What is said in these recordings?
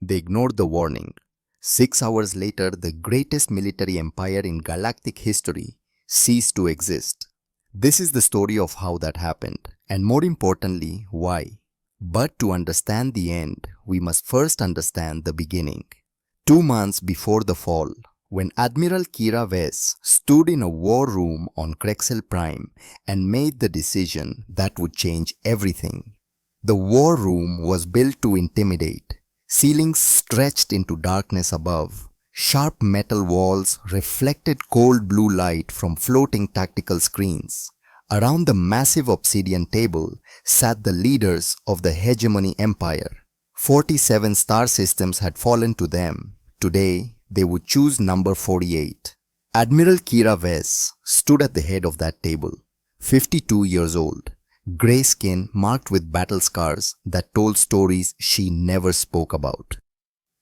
They ignored the warning. 6 hours later, the greatest military empire in galactic history ceased to exist. This is the story of how that happened, and more importantly, why. But to understand the end, we must first understand the beginning. 2 months before the fall, when Admiral Kira Vess stood in a war room on Krexel Prime and made the decision that would change everything. The war room was built to intimidate. Ceilings stretched into darkness above. Sharp metal walls reflected cold blue light from floating tactical screens. Around the massive obsidian table sat the leaders of the hegemony empire. 47 star systems had fallen to them. Today, they would choose number 48. Admiral Kira Vess stood at the head of that table, 52 years old, grey skin marked with battle scars that told stories she never spoke about.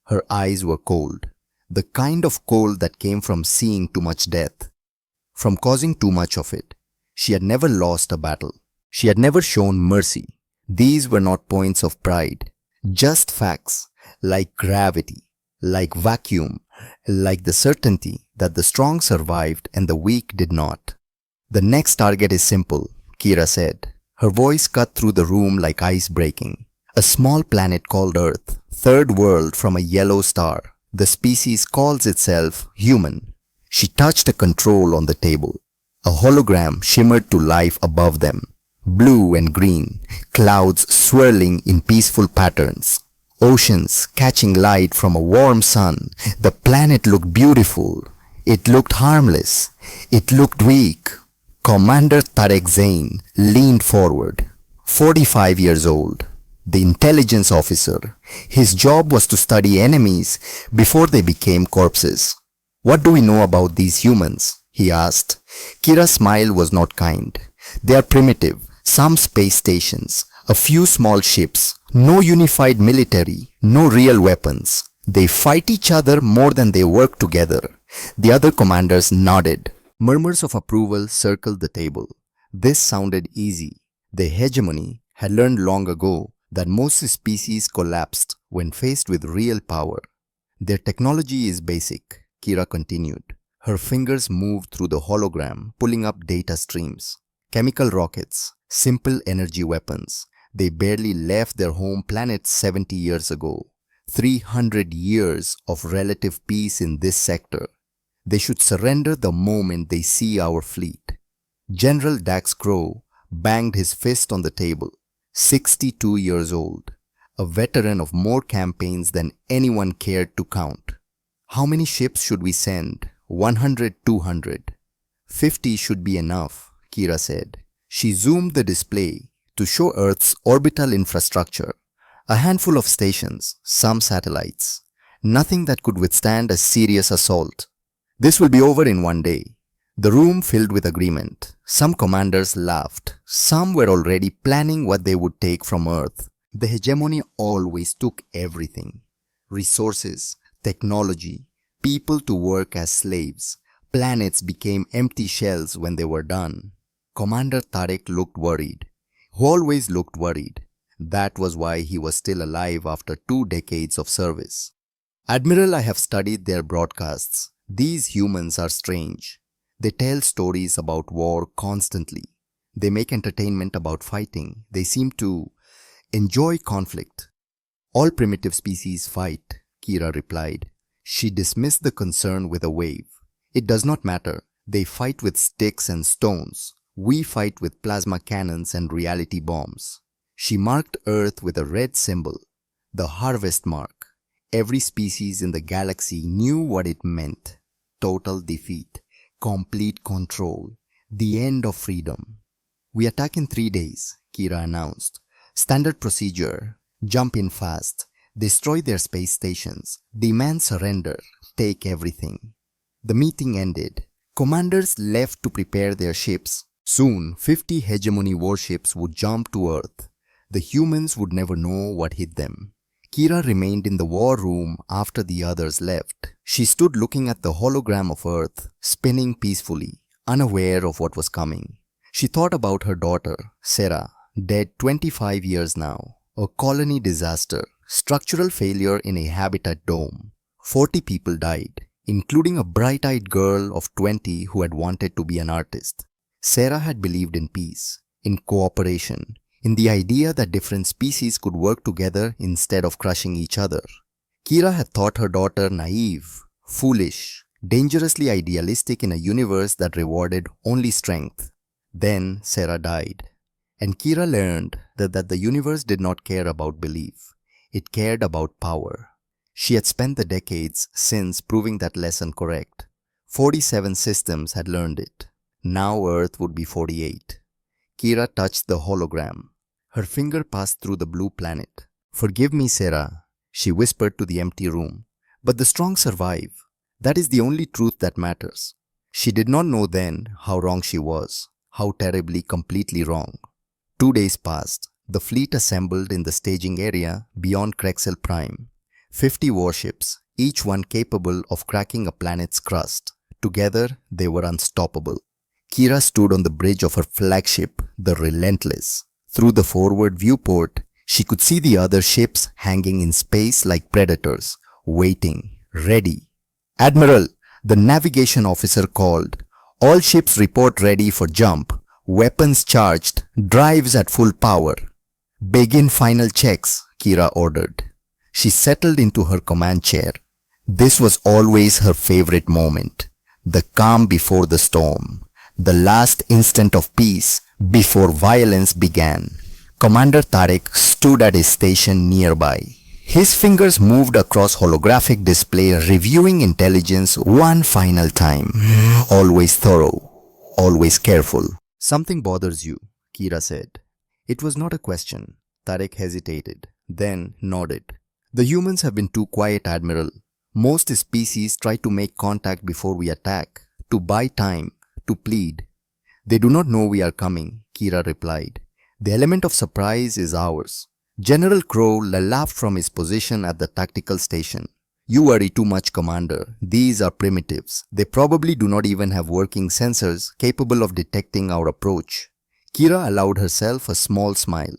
Her eyes were cold, the kind of cold that came from seeing too much death, from causing too much of it. She had never lost a battle. She had never shown mercy. These were not points of pride, just facts, like gravity, like vacuum, like the certainty that the strong survived and the weak did not. The next target is simple, Kira said. Her voice cut through the room like ice breaking. A small planet called Earth, third world from a yellow star. The species calls itself human. She touched a control on the table. A hologram shimmered to life above them. Blue and green, clouds swirling in peaceful patterns. Oceans catching light from a warm sun. The planet looked beautiful. It looked harmless. It looked weak. Commander Tarek Zain leaned forward. 45 years old. The intelligence officer. His job was to study enemies before they became corpses. What do we know about these humans? He asked. Kira's smile was not kind. They are primitive. Some space stations. A few small ships. No unified military. No real weapons. They fight each other more than they work together. The other commanders nodded. Murmurs of approval circled the table. This sounded easy. The hegemony had learned long ago that most species collapsed when faced with real power. Their technology is basic, Kira continued. Her fingers moved through the hologram, pulling up data streams. Chemical rockets, simple energy weapons. They barely left their home planet 70 years ago. 300 years of relative peace in this sector. They should surrender the moment they see our fleet. General Dax Crow banged his fist on the table. 62 years old. A veteran of more campaigns than anyone cared to count. How many ships should we send? 100, 200. 50 should be enough, Kira said. She zoomed the display to show Earth's orbital infrastructure. A handful of stations, some satellites. Nothing that could withstand a serious assault. This will be over in one day. The room filled with agreement. Some commanders laughed. Some were already planning what they would take from Earth. The hegemony always took everything. Resources, technology, people to work as slaves. Planets became empty shells when they were done. Commander Tarek looked worried. He always looked worried. That was why he was still alive after 2 decades of service. Admiral, I have studied their broadcasts. These humans are strange. They tell stories about war constantly. They make entertainment about fighting. They seem to enjoy conflict. All primitive species fight, Kira replied. She dismissed the concern with a wave. It does not matter. They fight with sticks and stones. We fight with plasma cannons and reality bombs. She marked Earth with a red symbol, the harvest mark. Every species in the galaxy knew what it meant. Total defeat, complete control, the end of freedom. We attack in 3 days, Kira announced. Standard procedure, jump in fast, destroy their space stations, demand surrender, take everything. The meeting ended. Commanders left to prepare their ships. Soon, 50 hegemony warships would jump to Earth. The humans would never know what hit them. Kira remained in the war room after the others left. She stood looking at the hologram of Earth, spinning peacefully, unaware of what was coming. She thought about her daughter, Sarah, dead 25 years now. A colony disaster, structural failure in a habitat dome. 40 people died, including a bright-eyed girl of 20 who had wanted to be an artist. Sarah had believed in peace, in cooperation, in the idea that different species could work together instead of crushing each other. Kira had thought her daughter naive, foolish, dangerously idealistic in a universe that rewarded only strength. Then Sarah died, and Kira learned that the universe did not care about belief. It cared about power. She had spent the decades since proving that lesson correct. 47 systems had learned it. Now Earth would be 48. Kira touched the hologram. Her finger passed through the blue planet. "Forgive me, Sarah," she whispered to the empty room. "But the strong survive. That is the only truth that matters." She did not know then how wrong she was, how terribly, completely wrong. 2 days passed. The fleet assembled in the staging area beyond Krexel Prime. 50 warships, each one capable of cracking a planet's crust. Together, they were unstoppable. Kira stood on the bridge of her flagship, the Relentless. Through the forward viewport, she could see the other ships hanging in space like predators, waiting, ready. "Admiral," the navigation officer called. "All ships report ready for jump. Weapons charged, drives at full power." "Begin final checks," Kira ordered. She settled into her command chair. This was always her favorite moment. The calm before the storm. The last instant of peace before violence began. Commander Tarek stood at his station nearby. His fingers moved across holographic display, reviewing intelligence one final time. Always thorough, always careful. "Something bothers you," Kira said. It was not a question. Tarek hesitated, then nodded. "The humans have been too quiet, Admiral. Most species try to make contact before we attack, to buy time, to plead." "They do not know we are coming," Kira replied. "The element of surprise is ours." General Crow laughed from his position at the tactical station. "You worry too much, Commander. These are primitives. They probably do not even have working sensors capable of detecting our approach." Kira allowed herself a small smile.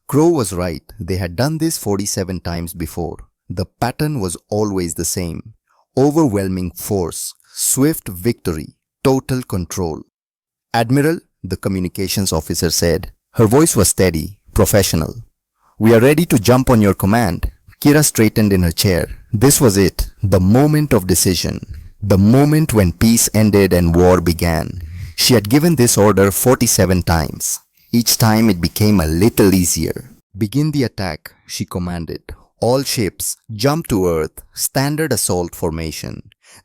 Crow was right. They had done this 47 times before. The pattern was always the same. Overwhelming force, swift victory, total control. "Admiral," the communications officer said. Her voice was steady, professional. "We are ready to jump on your command." Kira straightened in her chair. This was it, the moment of decision. The moment when peace ended and war began. She had given this order 47 times. Each time it became a little easier. "Begin the attack," she commanded. "All ships, jump to Earth, standard assault formation."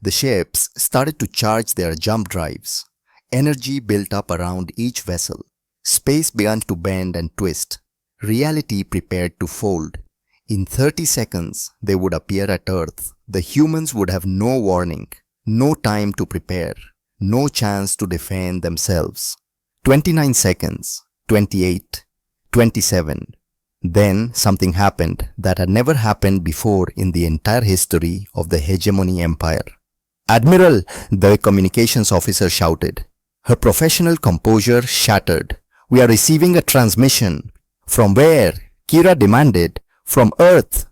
The ships started to charge their jump drives. Energy built up around each vessel. Space began to bend and twist. Reality prepared to fold. In 30 seconds, they would appear at Earth. The humans would have no warning, no time to prepare, no chance to defend themselves. 29 seconds, 28, 27. Then something happened that had never happened before in the entire history of the Hegemony Empire. "Admiral," the communications officer shouted. Her professional composure shattered. "We are receiving a transmission." "From where?" Kira demanded. "From Earth."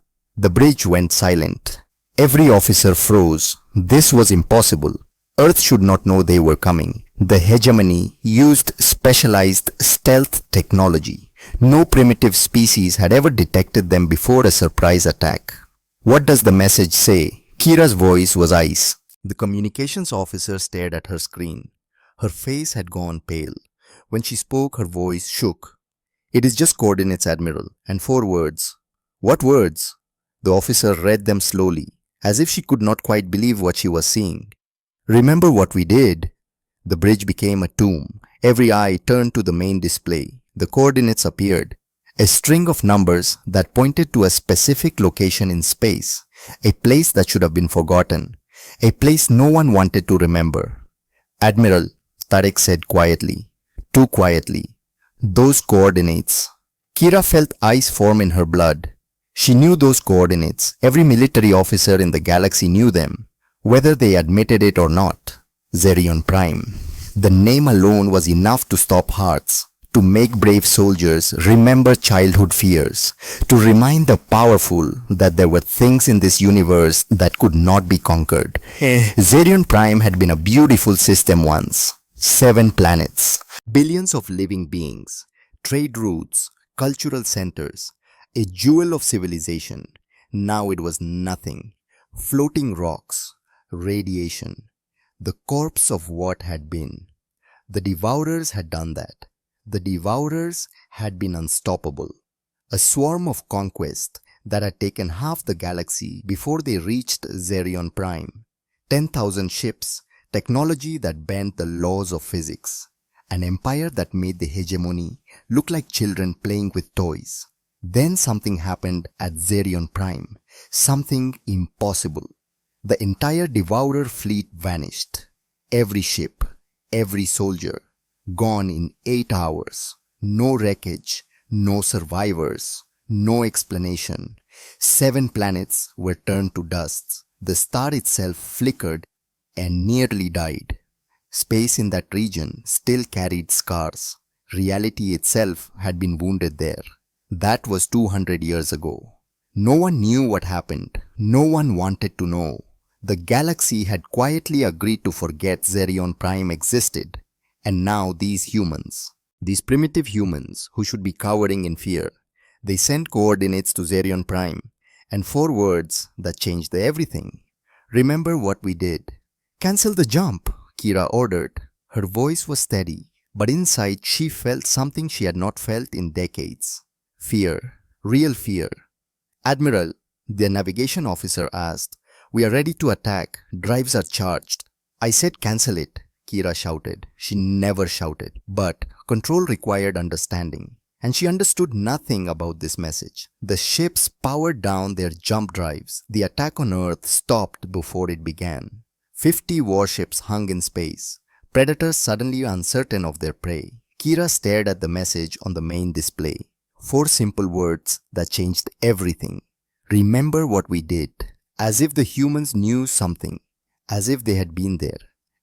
The bridge went silent. Every officer froze. This was impossible. Earth should not know they were coming. The Hegemony used specialized stealth technology. No primitive species had ever detected them before a surprise attack. "What does the message say?" Kira's voice was ice. The communications officer stared at her screen. Her face had gone pale. When she spoke, her voice shook. "It is just coordinates, Admiral, and 4 words." "What words?" The officer read them slowly, as if she could not quite believe what she was seeing. "Remember what we did?" The bridge became a tomb. Every eye turned to the main display. The coordinates appeared. A string of numbers that pointed to a specific location in space. A place that should have been forgotten. A place no one wanted to remember. "Admiral," Tarek said quietly. Too quietly. "Those coordinates." Kira felt ice form in her blood. She knew those coordinates. Every military officer in the galaxy knew them, whether they admitted it or not. Zerion Prime. The name alone was enough to stop hearts, to make brave soldiers remember childhood fears, to remind the powerful that there were things in this universe that could not be conquered. Zerion Prime had been a beautiful system once. 7 planets, billions of living beings, trade routes, cultural centers, a jewel of civilization. Now it was nothing. Floating rocks, radiation, the corpse of what had been. The Devourers had done that. The Devourers had been unstoppable. A swarm of conquest that had taken half the galaxy before they reached Zerion Prime. 10,000 ships, technology that bent the laws of physics. An empire that made the hegemony look like children playing with toys. Then something happened at Zerion Prime. Something impossible. The entire Devourer fleet vanished. Every ship, every soldier, gone in 8 hours. No wreckage, no survivors, no explanation. 7 planets were turned to dust. The star itself flickered and nearly died. Space in that region still carried scars. Reality itself had been wounded there. That was 200 years ago. No one knew what happened. No one wanted to know. The galaxy had quietly agreed to forget Zerion Prime existed. And now these humans, these primitive humans who should be cowering in fear, they sent coordinates to Zerion Prime and 4 words that changed everything. Remember what we did. Cancel the jump, Kira ordered. Her voice was steady, but inside she felt something she had not felt in decades. Fear, real fear. Admiral, the navigation officer asked, "We are ready to attack. Drives are charged." "I said cancel it," Kira shouted. She never shouted, but control required understanding. And she understood nothing about this message. The ships powered down their jump drives. The attack on Earth stopped before it began. 50 warships hung in space. Predators suddenly uncertain of their prey. Kira stared at the message on the main display. 4 simple words that changed everything. Remember what we did. As if the humans knew something. As if they had been there.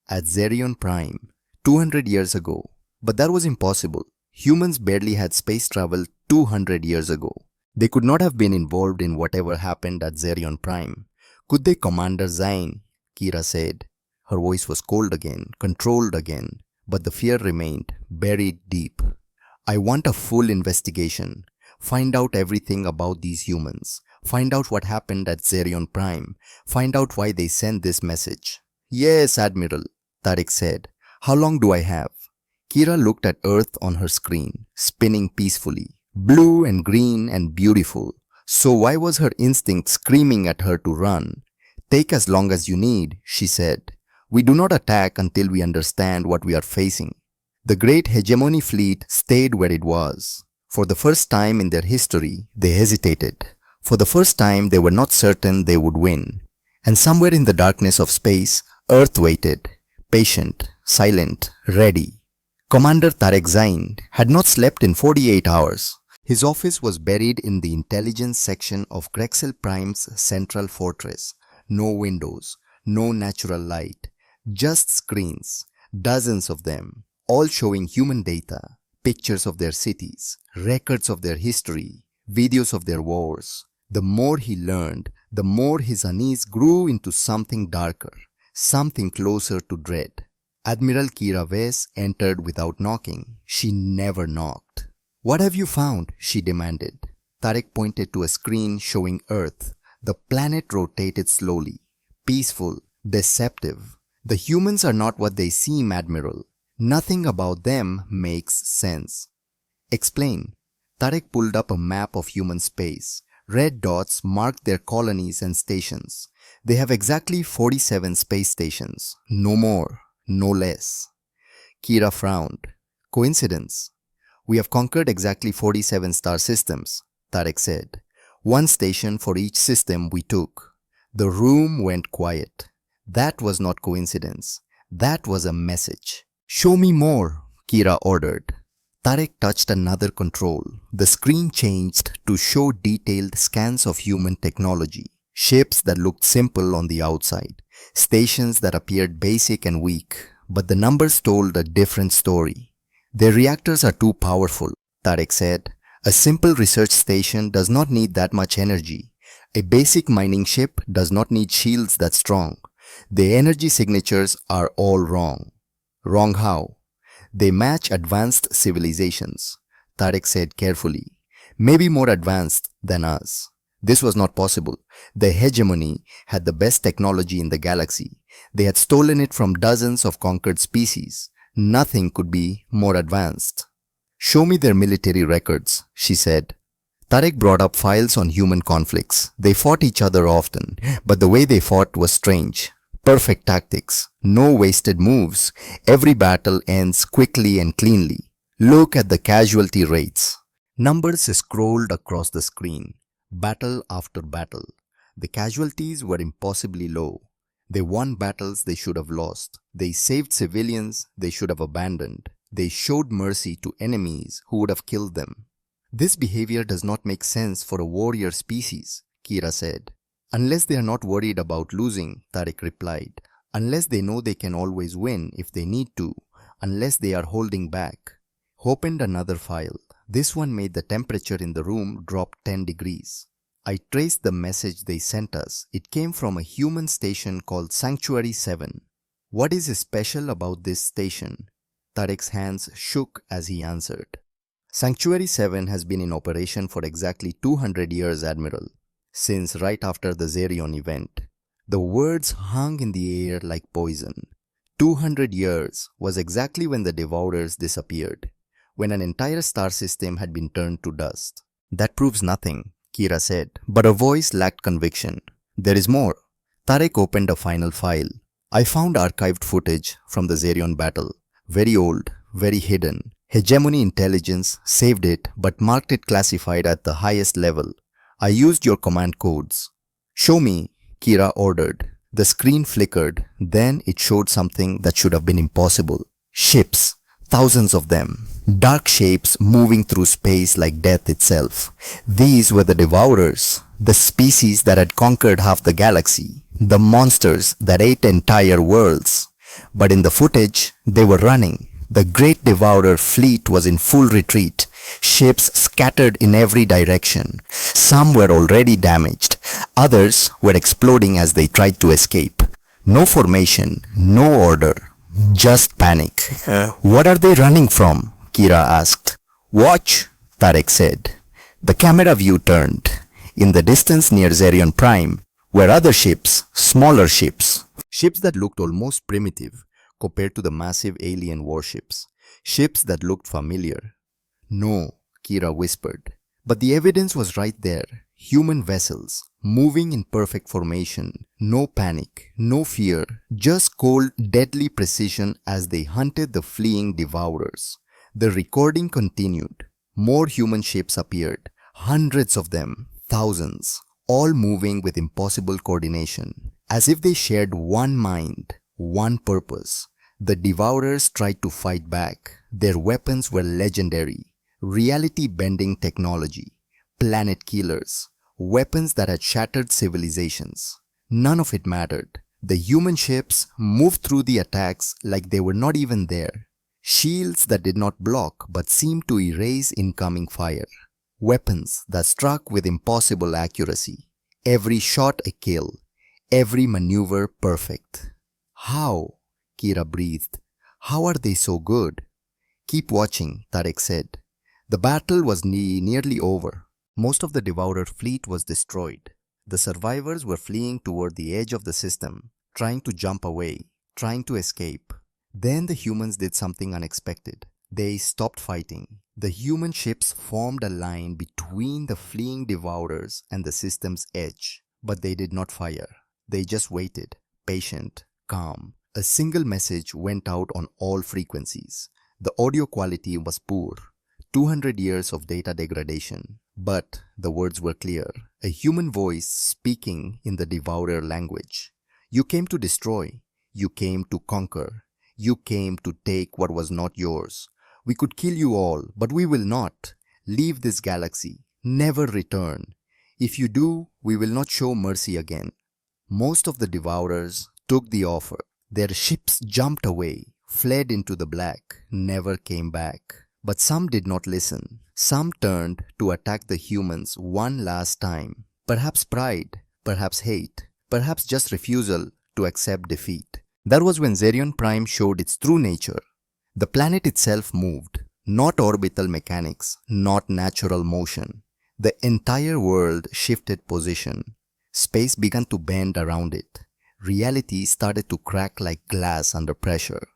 At Zerion Prime. 200 years ago. But that was impossible. Humans barely had space travel 200 years ago. They could not have been involved in whatever happened at Zerion Prime. Could they, Commander Zain? Kira said. Her voice was cold again, controlled again, but the fear remained, buried deep. I want a full investigation. Find out everything about these humans. Find out what happened at Zerion Prime. Find out why they sent this message. Yes, Admiral, Tariq said. How long do I have? Kira looked at Earth on her screen, spinning peacefully. Blue and green and beautiful. So why was her instinct screaming at her to run? Take as long as you need, she said. We do not attack until we understand what we are facing. The great hegemony fleet stayed where it was. For the first time in their history, they hesitated. For the first time, they were not certain they would win. And somewhere in the darkness of space, Earth waited, patient, silent, ready. Commander Tariq Zain had not slept in 48 hours. His office was buried in the intelligence section of Grexel Prime's central fortress. No windows, no natural light, just screens, dozens of them, all showing human data, pictures of their cities, records of their history, videos of their wars. The more he learned, the more his unease grew into something darker, something closer to dread. Admiral Kira Vale entered without knocking. She never knocked. What have you found? She demanded. Tariq pointed to a screen showing Earth. The planet rotated slowly, peaceful, deceptive. The humans are not what they seem, Admiral. Nothing about them makes sense. Explain. Tariq pulled up a map of human space. Red dots marked their colonies and stations. They have exactly 47 space stations. No more, no less. Kira frowned. Coincidence? We have conquered exactly 47 star systems, Tariq said. 1 station for each system we took. The room went quiet. That was not coincidence. That was a message. Show me more, Kira ordered. Tariq touched another control. The screen changed to show detailed scans of human technology. Ships that looked simple on the outside. Stations that appeared basic and weak. But the numbers told a different story. Their reactors are too powerful, Tarek said. A simple research station does not need that much energy. A basic mining ship does not need shields that strong. The energy signatures are all wrong. Wrong how? They match advanced civilizations, Tarek said carefully. Maybe more advanced than us. This was not possible. The hegemony had the best technology in the galaxy. They had stolen it from dozens of conquered species. Nothing could be more advanced. Show me their military records, she said. Tarek brought up files on human conflicts. They fought each other often, but the way they fought was strange. Perfect tactics. No wasted moves. Every battle ends quickly and cleanly. Look at the casualty rates. Numbers scrolled across the screen. Battle after battle. The casualties were impossibly low. They won battles they should have lost. They saved civilians they should have abandoned. They showed mercy to enemies who would have killed them. This behavior does not make sense for a warrior species, Kira said. Unless they are not worried about losing, Tarek replied. Unless they know they can always win if they need to. Unless they are holding back. Opened another file. This one made the temperature in the room drop 10 degrees. I traced the message they sent us. It came from a human station called Sanctuary 7. What is special about this station? Tarek's hands shook as he answered. Sanctuary 7 has been in operation for exactly 200 years, Admiral. Since right after the Zerion event. The words hung in the air like poison. 200 years was exactly when the Devourers disappeared. When an entire star system had been turned to dust. That proves nothing, Kira said, but her voice lacked conviction. There is more. Tarek opened a final file. I found archived footage from the Zerion battle. Very old, very hidden. Hegemony intelligence saved it but marked it classified at the highest level. I used your command codes. Show me, Kira ordered. The screen flickered. Then it showed something that should have been impossible. Ships. Thousands of them. Dark shapes moving through space like death itself. These were the Devourers, the species that had conquered half the galaxy, the monsters that ate entire worlds. But in the footage, they were running. The great Devourer fleet was in full retreat, ships scattered in every direction. Some were already damaged, others were exploding as they tried to escape. No formation, no order, just panic. What are they running from? Kira asked. Watch, Tarek said. The camera view turned. In the distance near Zerion Prime were other ships, smaller ships. Ships that looked almost primitive compared to the massive alien warships. Ships that looked familiar. No, Kira whispered. But the evidence was right there. Human vessels, moving in perfect formation. No panic, no fear, just cold, deadly precision as they hunted the fleeing Devourers. The recording continued. More human ships appeared. Hundreds of them, thousands, all moving with impossible coordination. As if they shared one mind, one purpose. The Devourers tried to fight back. Their weapons were legendary. Reality-bending technology. Planet killers. Weapons that had shattered civilizations. None of it mattered. The human ships moved through the attacks like they were not even there. Shields that did not block but seemed to erase incoming fire. Weapons that struck with impossible accuracy. Every shot a kill. Every maneuver perfect. How? Kira breathed. How are they so good? Keep watching, Tarek said. The battle was nearly over. Most of the Devourer fleet was destroyed. The survivors were fleeing toward the edge of the system, trying to jump away, trying to escape. Then the humans did something unexpected. They stopped fighting. The human ships formed a line between the fleeing Devourers and the system's edge. But they did not fire. They just waited, patient, calm. A single message went out on all frequencies. The audio quality was poor. 200 years of data degradation. But the words were clear. A human voice speaking in the Devourer language. You came to destroy. You came to conquer. You came to take what was not yours. We could kill you all, but we will not. Leave this galaxy. Never return. If you do, we will not show mercy again. Most of the Devourers took the offer. Their ships jumped away, fled into the black, never came back. But some did not listen. Some turned to attack the humans one last time. Perhaps pride, perhaps hate, perhaps just refusal to accept defeat. That was when Zerion Prime showed its true nature. The planet itself moved, not orbital mechanics, not natural motion. The entire world shifted position. Space began to bend around it. Reality started to crack like glass under pressure.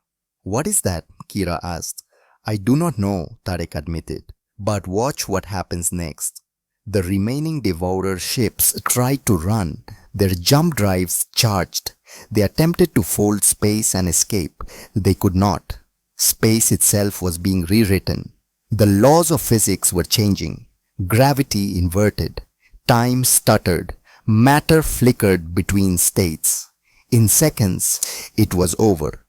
"What is that?" Kira asked. "I do not know," Tarek admitted. "But watch what happens next." The remaining Devourer ships tried to run. Their jump drives charged. They attempted to fold space and escape. They could not. Space itself was being rewritten. The laws of physics were changing. Gravity inverted. Time stuttered. Matter flickered between states. In seconds, it was over.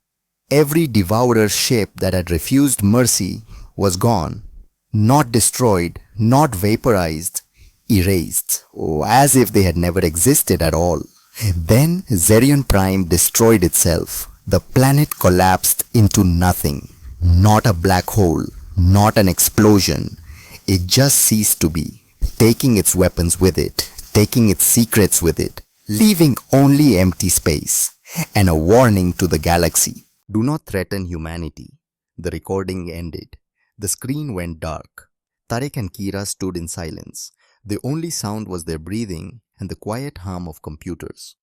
Every Devourer ship that had refused mercy was gone. Not destroyed, not vaporized, erased, as if they had never existed at all. Then Zerion Prime destroyed itself. The planet collapsed into nothing. Not a black hole, not an explosion. It just ceased to be, taking its weapons with it, taking its secrets with it, leaving only empty space, and a warning to the galaxy. "Do not threaten humanity." The recording ended. The screen went dark. Tarek and Kira stood in silence. The only sound was their breathing and the quiet hum of computers.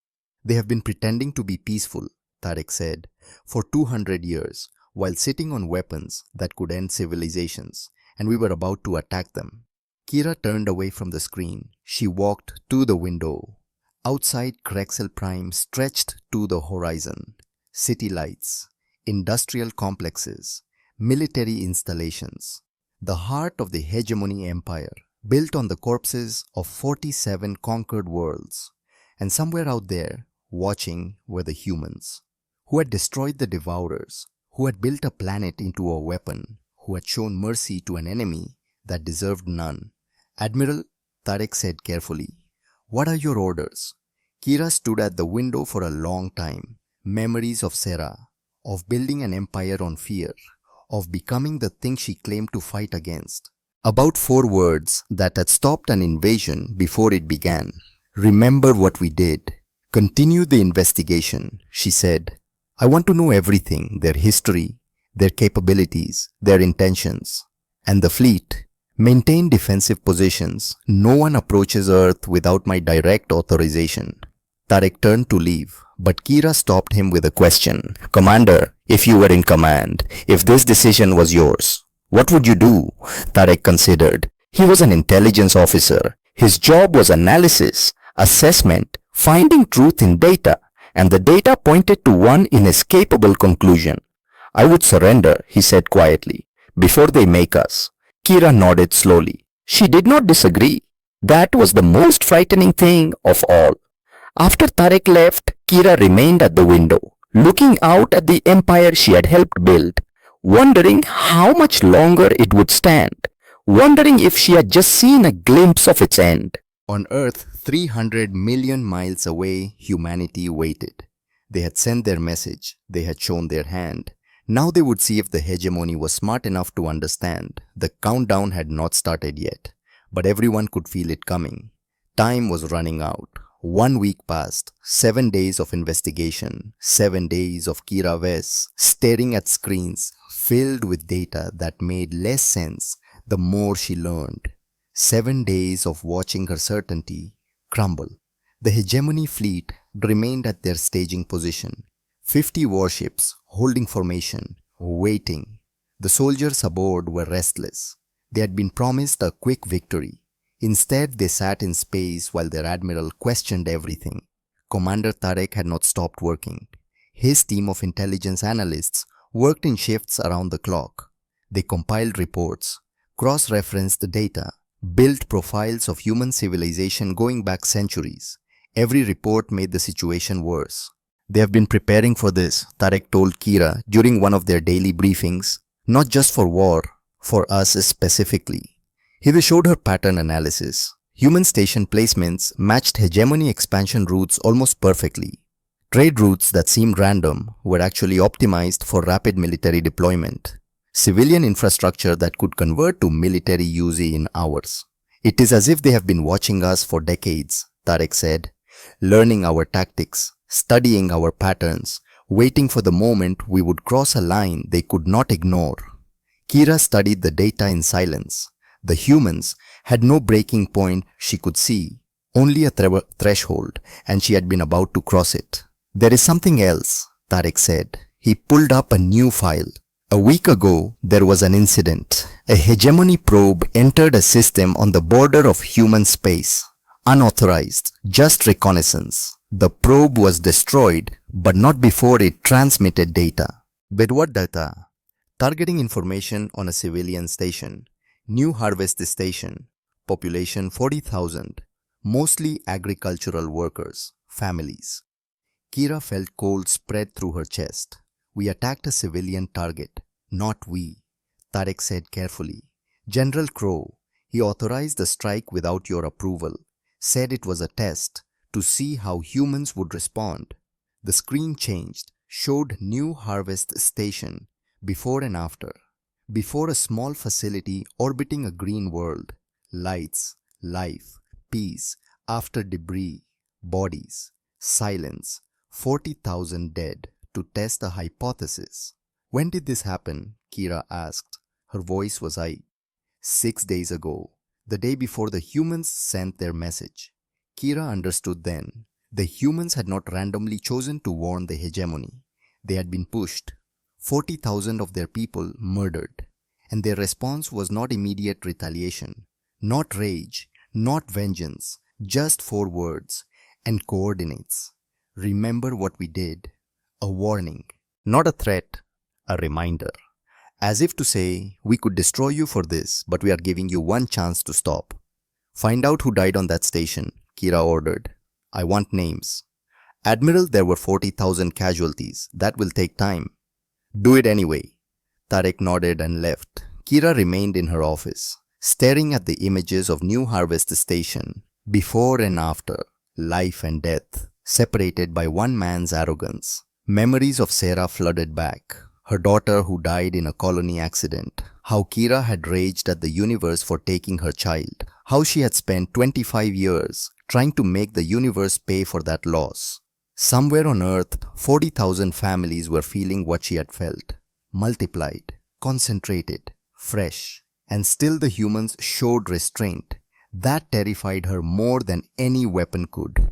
"They have been pretending to be peaceful," Tarek said, "for 200 years, while sitting on weapons that could end civilizations, and we were about to attack them." Kira turned away from the screen. She walked to the window. Outside, Krexel Prime stretched to the horizon. City lights, industrial complexes, military installations. The heart of the hegemony empire, built on the corpses of 47 conquered worlds. And somewhere out there, watching, were the humans, who had destroyed the Devourers, who had built a planet into a weapon, who had shown mercy to an enemy that deserved none. "Admiral," Tarek said carefully, "what are your orders?" Kira stood at the window for a long time. Memories of Serra, of building an empire on fear, of becoming the thing she claimed to fight against. About 4 words that had stopped an invasion before it began. "Remember what we did. Continue the investigation," she said. "I want to know everything, their history, their capabilities, their intentions. And the fleet. Maintain defensive positions. No one approaches Earth without my direct authorization." Tarek turned to leave, but Kira stopped him with a question. "Commander, if you were in command, if this decision was yours, what would you do?" Tarek considered. He was an intelligence officer. His job was analysis, assessment, finding truth in data, and the data pointed to one inescapable conclusion. "I would surrender," he said quietly, "before they make us." Kira nodded slowly. She did not disagree. That was the most frightening thing of all. After Tarek left, Kira remained at the window, looking out at the empire she had helped build, wondering how much longer it would stand, wondering if she had just seen a glimpse of its end. On Earth, 300 million miles away, humanity waited. They had sent their message. They had shown their hand. Now they would see if the hegemony was smart enough to understand. The countdown had not started yet, but everyone could feel it coming. Time was running out. 1 week passed, 7 days of investigation, 7 days of Kira Vess staring at screens filled with data that made less sense the more she learned. 7 days of watching her certainty crumble. The hegemony fleet remained at their staging position. 50 warships holding formation, waiting. The soldiers aboard were restless. They had been promised a quick victory. Instead, they sat in space while their admiral questioned everything. Commander Tarek had not stopped working. His team of intelligence analysts worked in shifts around the clock. They compiled reports, cross-referenced the data, built profiles of human civilization going back centuries. Every report made the situation worse. "They have been preparing for this," Tarek told Kira during one of their daily briefings. "Not just for war, for us specifically." He showed her pattern analysis. Human station placements matched hegemony expansion routes almost perfectly. Trade routes that seemed random were actually optimized for rapid military deployment. Civilian infrastructure that could convert to military use in hours. It is as if they have been watching us for decades, Tarek said, learning our tactics, studying our patterns, waiting for the moment we would cross a line they could not ignore. Kira studied the data in silence. The humans had no breaking point she could see, only a threshold, and she had been about to cross it. There is something else, Tarek said. He pulled up a new file. A week ago, there was an incident. A hegemony probe entered a system on the border of human space. Unauthorized, just reconnaissance. The probe was destroyed, but not before it transmitted data. But what data? Targeting information on a civilian station. New Harvest Station. Population 40,000. Mostly agricultural workers, families. Kira felt cold spread through her chest. We attacked a civilian target, not we, Tarek said carefully. General Crow, he authorized the strike without your approval, said it was a test to see how humans would respond. The screen changed, showed New Harvest Station, before and after. Before a small facility orbiting a green world. Lights, life, peace, after debris, bodies, silence. 40,000 dead to test a hypothesis. When did this happen? Kira asked. Her voice was high. 6 days ago, the day before the humans sent their message. Kira understood then. The humans had not randomly chosen to warn the hegemony. They had been pushed. 40,000 of their people murdered. And their response was not immediate retaliation, not rage, not vengeance, just 4 words and coordinates. Remember what we did. A warning, not a threat, a reminder. As if to say, we could destroy you for this, but we are giving you one chance to stop. Find out who died on that station, Kira ordered. I want names. Admiral, there were 40,000 casualties. That will take time. Do it anyway. Tarek nodded and left. Kira remained in her office, staring at the images of New Harvest Station, before and after, life and death. Separated by one man's arrogance. Memories of Sarah flooded back. Her daughter who died in a colony accident. How Kira had raged at the universe for taking her child. How she had spent 25 years trying to make the universe pay for that loss. Somewhere on Earth, 40,000 families were feeling what she had felt. Multiplied, concentrated, fresh. And still the humans showed restraint. That terrified her more than any weapon could.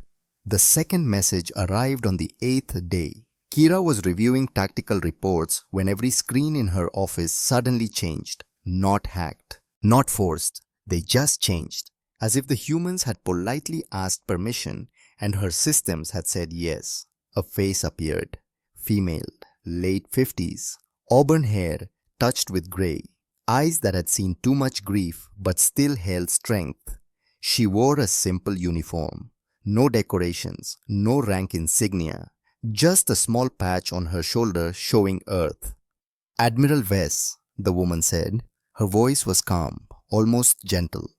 The second message arrived on the 8th day. Kira was reviewing tactical reports when every screen in her office suddenly changed. Not hacked, not forced. They just changed. As if the humans had politely asked permission and her systems had said yes. A face appeared. Female, late 50s. Auburn hair touched with grey. Eyes that had seen too much grief but still held strength. She wore a simple uniform. No decorations, no rank insignia, just a small patch on her shoulder showing Earth. Admiral Vess, the woman said. Her voice was calm, almost gentle.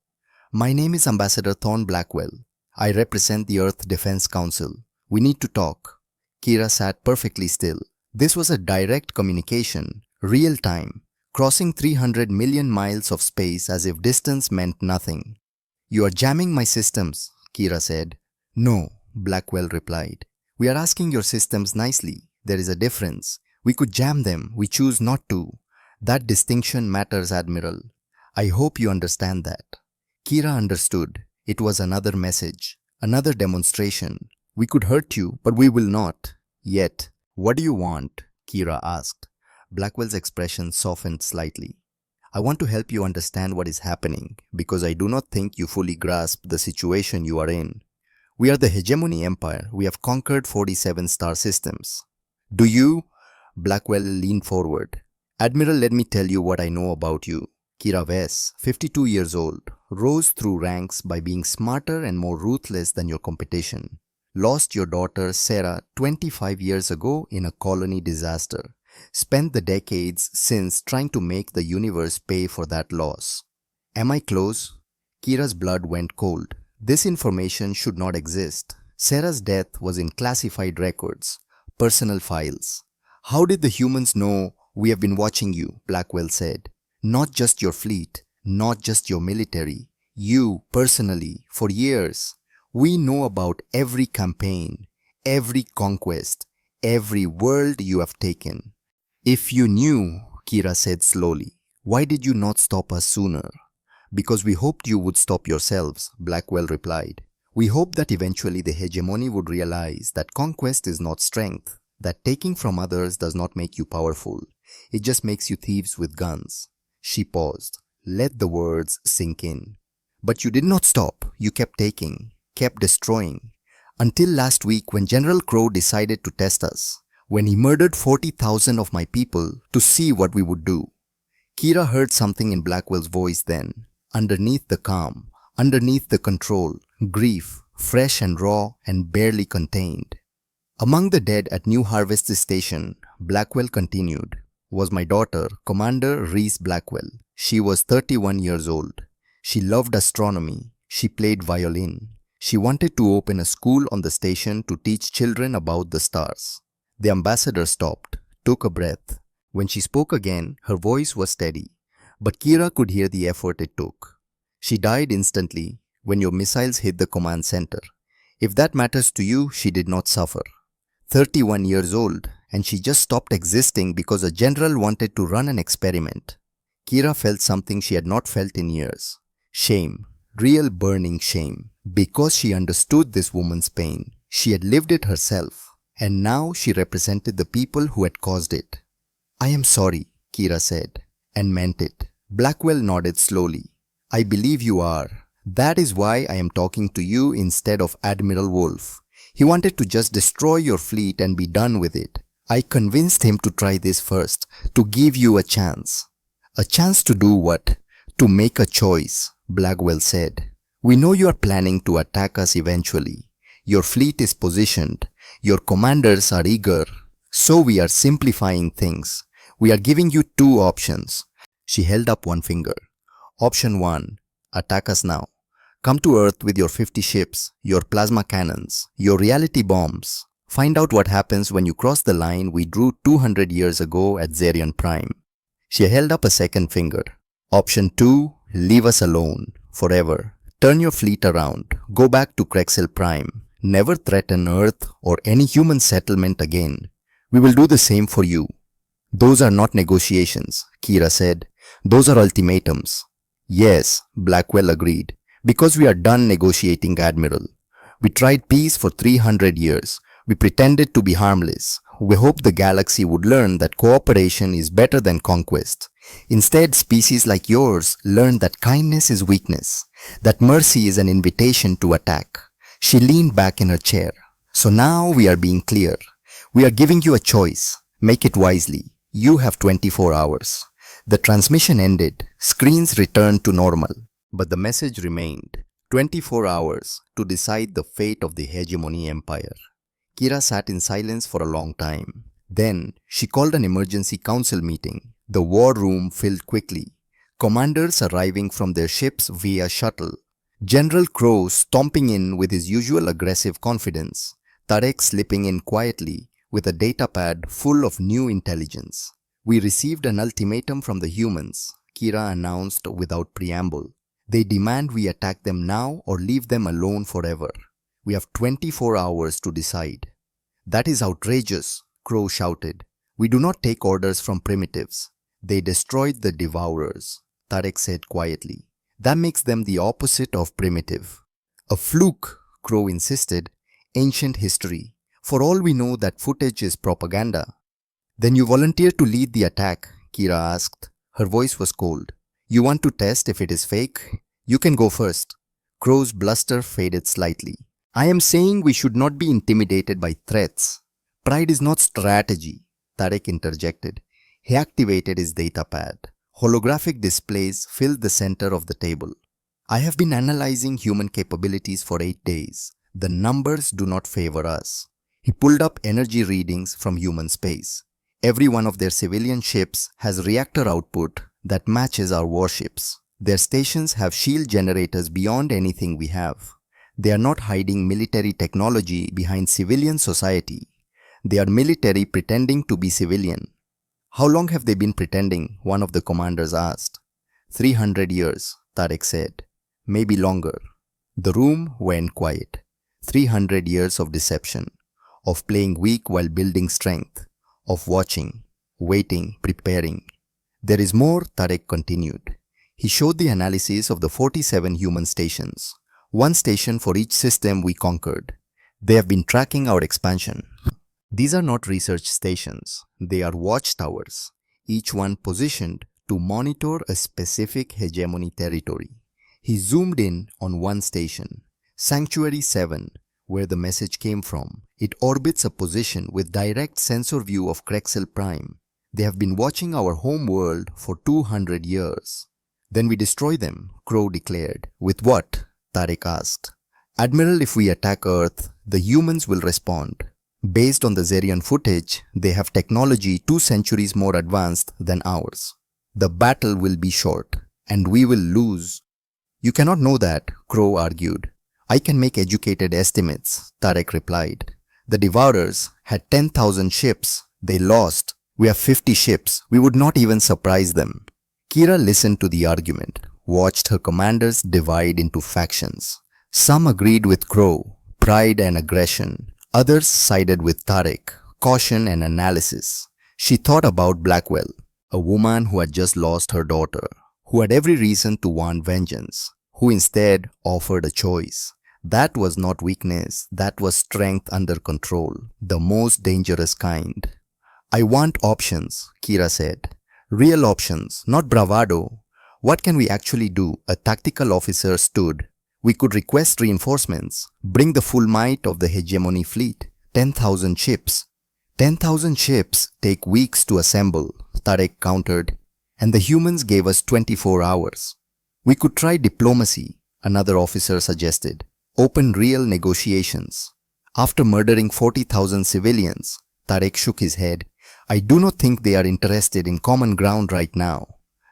My name is Ambassador Thorne Blackwell. I represent the Earth Defense Council. We need to talk. Kira sat perfectly still. This was a direct communication, real time, crossing 300 million miles of space as if distance meant nothing. You are jamming my systems, Kira said. No, Blackwell replied. We are asking your systems nicely. There is a difference. We could jam them. We choose not to. That distinction matters, Admiral. I hope you understand that. Kira understood. It was another message, another demonstration. We could hurt you, but we will not. Yet, what do you want? Kira asked. Blackwell's expression softened slightly. I want to help you understand what is happening because I do not think you fully grasp the situation you are in. We are the hegemony empire. We have conquered 47 star systems. Do you? Blackwell leaned forward. Admiral, let me tell you what I know about you. Kira Vess, 52 years old, rose through ranks by being smarter and more ruthless than your competition. Lost your daughter Sarah 25 years ago in a colony disaster. Spent the decades since trying to make the universe pay for that loss. Am I close? Kira's blood went cold. This information should not exist. Sarah's death was in classified records, personal files. How did the humans know we have been watching you? Blackwell said. Not just your fleet, not just your military. You, personally, for years. We know about every campaign, every conquest, every world you have taken. If you knew, Kira said slowly, why did you not stop us sooner? Because we hoped you would stop yourselves, Blackwell replied. We hoped that eventually the hegemony would realize that conquest is not strength, that taking from others does not make you powerful. It just makes you thieves with guns. She paused. Let the words sink in. But you did not stop. You kept taking, kept destroying. Until last week when General Crow decided to test us, when he murdered 40,000 of my people to see what we would do. Kira heard something in Blackwell's voice then. Underneath the calm, underneath the control, grief, fresh and raw and barely contained. Among the dead at New Harvest Station, Blackwell continued, was my daughter, Commander Reese Blackwell. She was 31 years old. She loved astronomy. She played violin. She wanted to open a school on the station to teach children about the stars. The ambassador stopped, took a breath. When she spoke again, her voice was steady, but Kira could hear the effort it took. She died instantly when your missiles hit the command center. If that matters to you, she did not suffer. 31 years old, and she just stopped existing because a general wanted to run an experiment. Kira felt something she had not felt in years. Shame, real burning shame, because she understood this woman's pain. She had lived it herself, and now she represented the people who had caused it. I am sorry, Kira said, and meant it. Blackwell nodded slowly. I believe you are. That is why I am talking to you instead of Admiral Wolf. He wanted to just destroy your fleet and be done with it. I convinced him to try this first, to give you a chance. A chance to do what? To make a choice, Blackwell said. We know you are planning to attack us eventually. Your fleet is positioned. Your commanders are eager. So we are simplifying things. We are giving you two options. She held up one finger. Option 1. Attack us now. Come to Earth with your 50 ships, your plasma cannons, your reality bombs. Find out what happens when you cross the line we drew 200 years ago at Zerion Prime. She held up a second finger. Option 2. Leave us alone. Forever. Turn your fleet around. Go back to Krexel Prime. Never threaten Earth or any human settlement again. We will do the same for you. Those are not negotiations, Kira said. Those are ultimatums. Yes, Blackwell agreed. Because we are done negotiating, Admiral. We tried peace for 300 years. We pretended to be harmless. We hoped the galaxy would learn that cooperation is better than conquest. Instead, species like yours learned that kindness is weakness, that mercy is an invitation to attack. She leaned back in her chair. So now we are being clear. We are giving you a choice. Make it wisely. You have 24 hours. The transmission ended. Screens returned to normal. But the message remained. 24 hours to decide the fate of the hegemony empire. Kira sat in silence for a long time. Then she called an emergency council meeting. The war room filled quickly. Commanders arriving from their ships via shuttle. General Crow stomping in with his usual aggressive confidence. Tarek slipping in quietly with a datapad full of new intelligence. We received an ultimatum from the humans, Kira announced without preamble. They demand we attack them now or leave them alone forever. We have 24 hours to decide. That is outrageous, Crow shouted. We do not take orders from primitives. They destroyed the Devourers, Tarek said quietly. That makes them the opposite of primitive. A fluke, Crow insisted. Ancient history. For all we know, that footage is propaganda. Then you volunteer to lead the attack, Kira asked. Her voice was cold. You want to test if it is fake? You can go first. Crow's bluster faded slightly. I am saying we should not be intimidated by threats. Pride is not strategy, Tarek interjected. He activated his datapad. Holographic displays filled the center of the table. I have been analyzing human capabilities for 8 days. The numbers do not favor us. He pulled up energy readings from human space. Every one of their civilian ships has reactor output that matches our warships. Their stations have shield generators beyond anything we have. They are not hiding military technology behind civilian society. They are military pretending to be civilian. How long have they been pretending? One of the commanders asked. 300 years, Tarek said. Maybe longer. The room went quiet. 300 years of deception, of playing weak while building strength, of watching, waiting, preparing. There is more, Tarek continued. He showed the analysis of the 47 human stations, one station for each system we conquered. They have been tracking our expansion. These are not research stations, they are watchtowers, each one positioned to monitor a specific hegemony territory. He zoomed in on one station, Sanctuary 7, where the message came from. It orbits a position with direct sensor view of Krexel Prime. They have been watching our home world for 200 years. Then we destroy them, Crow declared. With what? Tarek asked. Admiral, if we attack Earth, the humans will respond. Based on the Zerian footage, they have technology 2 centuries more advanced than ours. The battle will be short, and we will lose. You cannot know that, Crow argued. I can make educated estimates, Tarek replied. The Devourers had 10,000 ships. They lost. We have 50 ships. We would not even surprise them. Kira listened to the argument, watched her commanders divide into factions. Some agreed with Crow, pride and aggression. Others sided with Tarek, caution and analysis. She thought about Blackwell, a woman who had just lost her daughter, who had every reason to want vengeance, who instead offered a choice. That was not weakness, that was strength under control, the most dangerous kind. I want options, Kira said. Real options, not bravado. What can we actually do? A tactical officer stood. We could request reinforcements, bring the full might of the hegemony fleet, 10,000 ships. 10,000 ships take weeks to assemble, Tarek countered, and the humans gave us 24 hours. We could try diplomacy, another officer suggested. Open real negotiations. After murdering 40,000 civilians, Tarek shook his head. I do not think they are interested in common ground right now.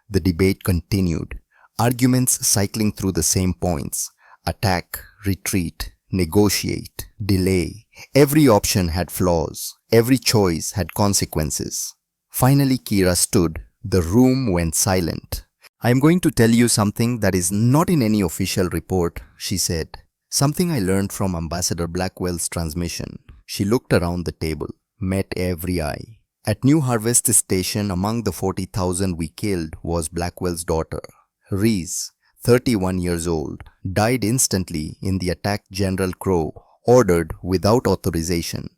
The debate continued, arguments cycling through the same points. Attack, retreat, negotiate, delay. Every option had flaws. Every choice had consequences. Finally, Kira stood. The room went silent. I am going to tell you something that is not in any official report, she said. Something I learned from Ambassador Blackwell's transmission. She looked around the table, met every eye. At New Harvest Station, among the 40,000 we killed was Blackwell's daughter. Reese, 31 years old, died instantly in the attack General Crow ordered without authorization.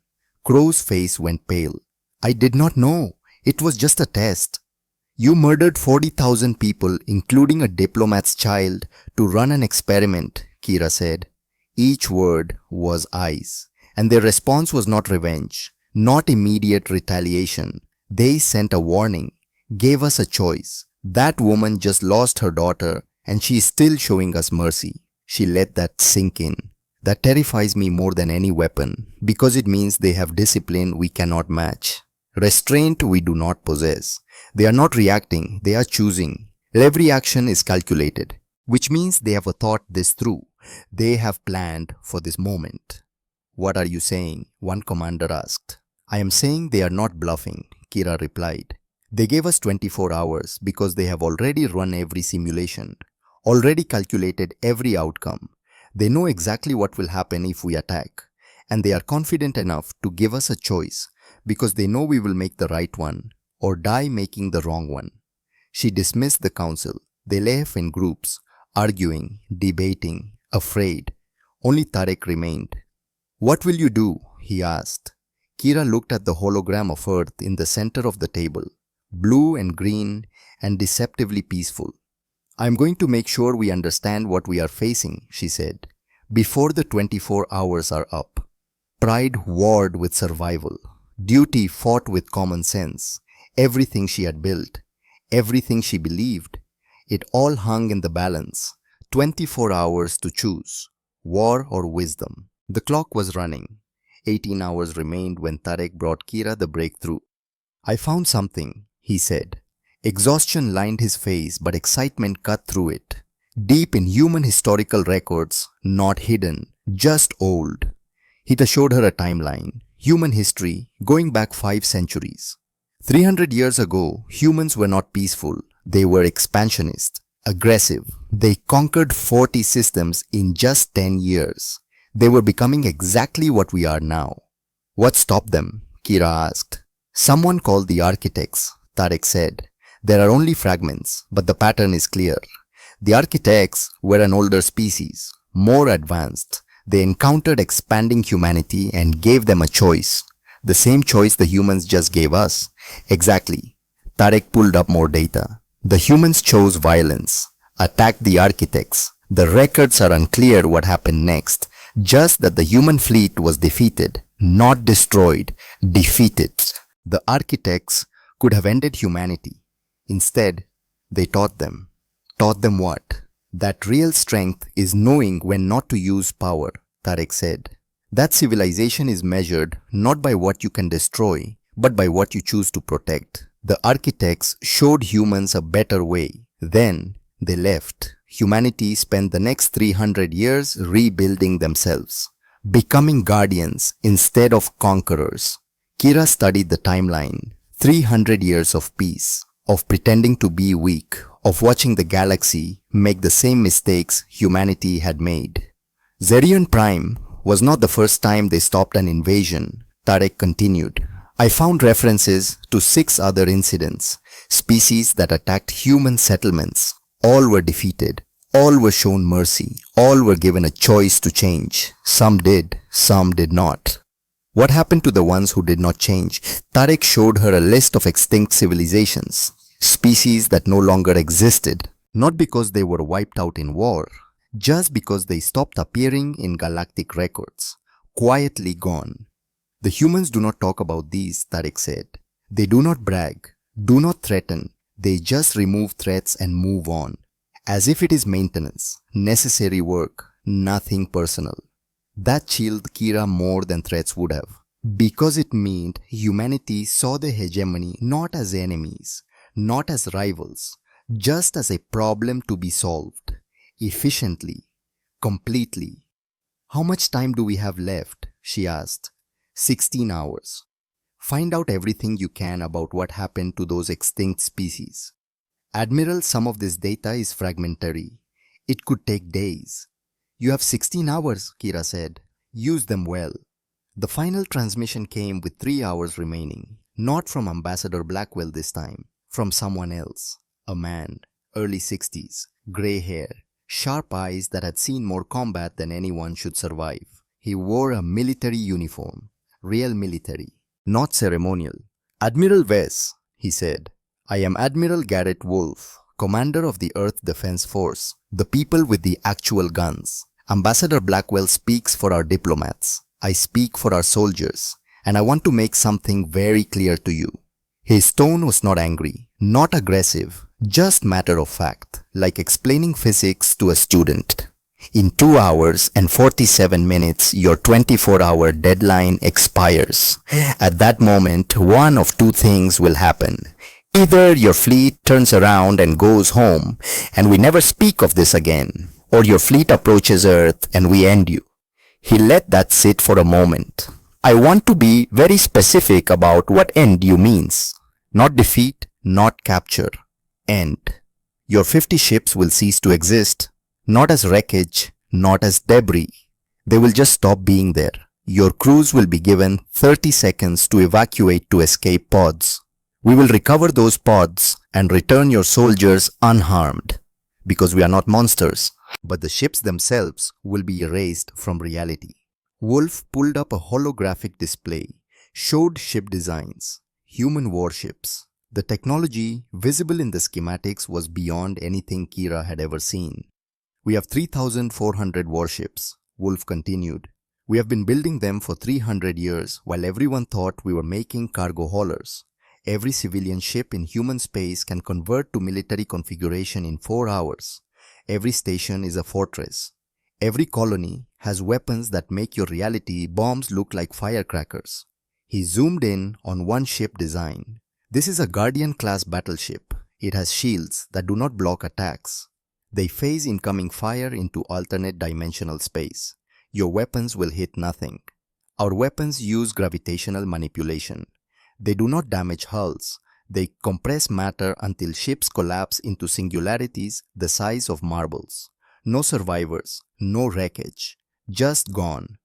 Crow's face went pale. I did not know. It was just a test. You murdered 40,000 people, including a diplomat's child, to run an experiment, Kira said. Each word was ice, and their response was not revenge. Not immediate retaliation. They sent a warning, gave us a choice. That woman just lost her daughter and she is still showing us mercy. She let that sink in. That terrifies me more than any weapon because it means they have discipline we cannot match. Restraint we do not possess. They are not reacting, they are choosing. Every action is calculated, which means they have thought this through. They have planned for this moment. What are you saying? One commander asked. I am saying they are not bluffing, Kira replied. They gave us 24 hours because they have already run every simulation, already calculated every outcome. They know exactly what will happen if we attack, and they are confident enough to give us a choice because they know we will make the right one or die making the wrong one. She dismissed the council. They left in groups, arguing, debating, afraid. Only Tarek remained. What will you do? He asked. Kira looked at the hologram of Earth in the center of the table, blue and green and deceptively peaceful. I am going to make sure we understand what we are facing, she said, before the 24 hours are up. Pride warred with survival. Duty fought with common sense. Everything she had built, everything she believed, it all hung in the balance. 24 hours to choose, war or wisdom. The clock was running. 18 hours remained when Tarek brought Kira the breakthrough. I found something, he said. Exhaustion lined his face, but excitement cut through it. Deep in human historical records, not hidden, just old. He showed her a timeline, human history, going back 5 centuries. 300 years ago, humans were not peaceful. They were expansionist, aggressive. They conquered 40 systems in just 10 years. They were becoming exactly what we are now. What stopped them? Kira asked. Someone called the architects, Tarek said. There are only fragments, but the pattern is clear. The architects were an older species, more advanced. They encountered expanding humanity and gave them a choice. The same choice the humans just gave us. Exactly. Tarek pulled up more data. The humans chose violence, attacked the architects. The records are unclear what happened next, just that the human fleet was defeated, not destroyed, defeated. The architects could have ended humanity. Instead, they taught them. Taught them what? That real strength is knowing when not to use power, Tarek said. That civilization is measured not by what you can destroy, but by what you choose to protect. The architects showed humans a better way. Then they left. Humanity spent the next 300 years rebuilding themselves, becoming guardians instead of conquerors. Kira studied the timeline. 300 years of peace, of pretending to be weak, of watching the galaxy make the same mistakes humanity had made. Zerion Prime was not the first time they stopped an invasion, Tarek continued. I found references to 6 other incidents, species that attacked human settlements. All were defeated. All were shown mercy. All were given a choice to change. Some did not. What happened to the ones who did not change? Tarek showed her a list of extinct civilizations, species that no longer existed, not because they were wiped out in war, just because they stopped appearing in galactic records, quietly gone. The humans do not talk about these, Tarek said. They do not brag, do not threaten. They just remove threats and move on, as if it is maintenance, necessary work, nothing personal. That chilled Kira more than threats would have, because it meant humanity saw the hegemony not as enemies, not as rivals, just as a problem to be solved, efficiently, completely. How much time do we have left? She asked. 16 hours. Find out everything you can about what happened to those extinct species. Admiral, some of this data is fragmentary. It could take days. You have 16 hours, Kira said. Use them well. The final transmission came with 3 hours remaining. Not from Ambassador Blackwell this time. From someone else. A man, early 60s, grey hair, sharp eyes that had seen more combat than anyone should survive. He wore a military uniform. Real military, not ceremonial. Admiral Wes, he said. I am Admiral Garrett Wolfe, commander of the Earth Defense Force, the people with the actual guns. Ambassador Blackwell speaks for our diplomats. I speak for our soldiers, and I want to make something very clear to you. His tone was not angry, not aggressive, just matter of fact, like explaining physics to a student. In 2 hours and 47 minutes, your 24-hour deadline expires. At that moment, one of 2 things will happen. Either your fleet turns around and goes home, and we never speak of this again, or your fleet approaches Earth and we end you. He let that sit for a moment. I want to be very specific about what end you means. Not defeat, not capture. End. Your 50 ships will cease to exist. Not as wreckage, not as debris. They will just stop being there. Your crews will be given 30 seconds to evacuate to escape pods. We will recover those pods and return your soldiers unharmed. Because we are not monsters. But the ships themselves will be erased from reality. Wolf pulled up a holographic display, showed ship designs, human warships. The technology visible in the schematics was beyond anything Kira had ever seen. We have 3,400 warships, Wolf continued. We have been building them for 300 years while everyone thought we were making cargo haulers. Every civilian ship in human space can convert to military configuration in 4 hours. Every station is a fortress. Every colony has weapons that make your reality bombs look like firecrackers. He zoomed in on one ship design. This is a Guardian-class battleship. It has shields that do not block attacks. They phase incoming fire into alternate dimensional space. Your weapons will hit nothing. Our weapons use gravitational manipulation. They do not damage hulls. They compress matter until ships collapse into singularities the size of marbles. No survivors, no wreckage, just gone.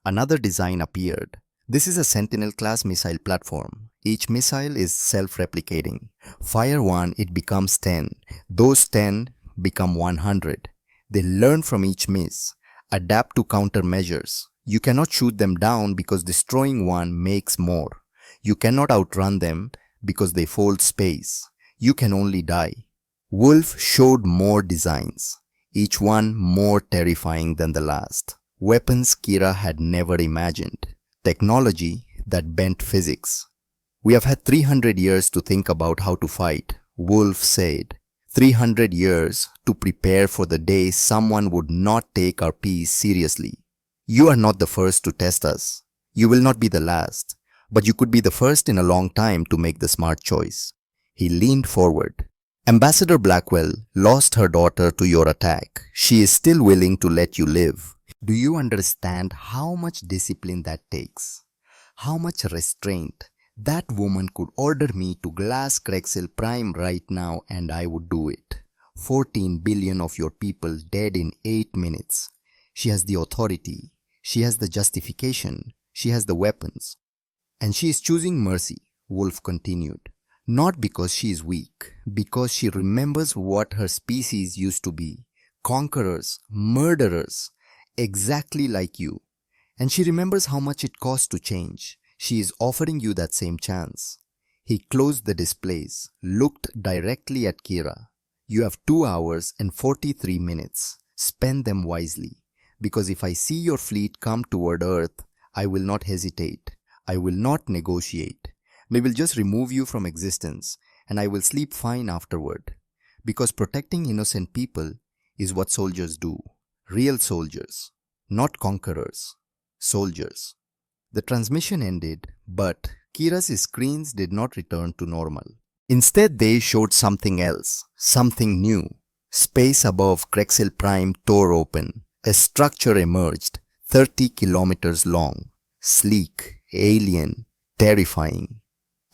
Another design appeared. This is a Sentinel-class missile platform. Each missile is self-replicating. Fire one, it becomes 10. Those 10 become 100. They learn from each miss, adapt to countermeasures. You cannot shoot them down because destroying one makes more. You cannot outrun them because they fold space. You can only die. Wolf showed more designs, each one more terrifying than the last. Weapons Kira had never imagined. Technology that bent physics. We have had 300 years to think about how to fight, Wolf said. 300 years to prepare for the day someone would not take our peace seriously. You are not the first to test us. You will not be the last. But you could be the first in a long time to make the smart choice. He leaned forward. Ambassador Blackwell lost her daughter to your attack. She is still willing to let you live. Do you understand how much discipline that takes? How much restraint? That woman could order me to glass Krexel Prime right now and I would do it. 14 billion of your people dead in 8 minutes. She has the authority. She has the justification. She has the weapons. And she is choosing mercy, Wolf continued. Not because she is weak, because she remembers what her species used to be. Conquerors, murderers, exactly like you. And she remembers how much it cost to change. She is offering you that same chance. He closed the displays, looked directly at Kira. You have 2 hours and 43 minutes. Spend them wisely. Because if I see your fleet come toward Earth, I will not hesitate. I will not negotiate. We will just remove you from existence and I will sleep fine afterward. Because protecting innocent people is what soldiers do. Real soldiers, not conquerors. Soldiers. The transmission ended, but Kira's screens did not return to normal. Instead, they showed something else, something new. Space above Krexel Prime tore open. A structure emerged, 30 kilometers long. Sleek, alien, terrifying.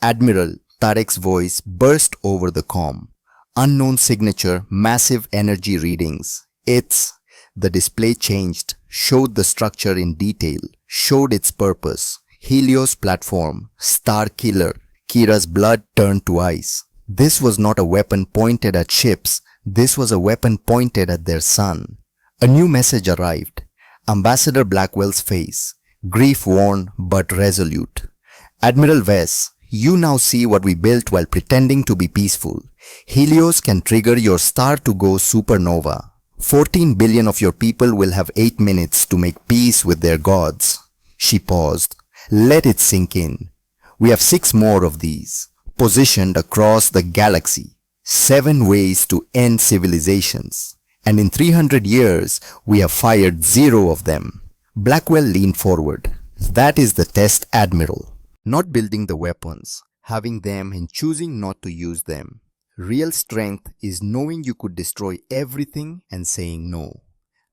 Admiral Tarek's voice burst over the comm. Unknown signature, massive energy readings. The display changed, showed the structure in detail, showed its purpose. Helios platform, star killer. Kira's blood turned to ice. This was not a weapon pointed at ships. This was a weapon pointed at their son. A new message arrived. Ambassador Blackwell's face, grief-worn but resolute. Admiral Vess, you now see what we built while pretending to be peaceful. Helios can trigger your star to go supernova. 14 billion of your people will have 8 minutes to make peace with their gods. She paused. Let it sink in. We have 6 more of these, positioned across the galaxy. 7 ways to end civilizations. And in 300 years, we have fired 0 of them. Blackwell leaned forward. That is the test, Admiral. Not building the weapons, having them and choosing not to use them. Real strength is knowing you could destroy everything and saying no.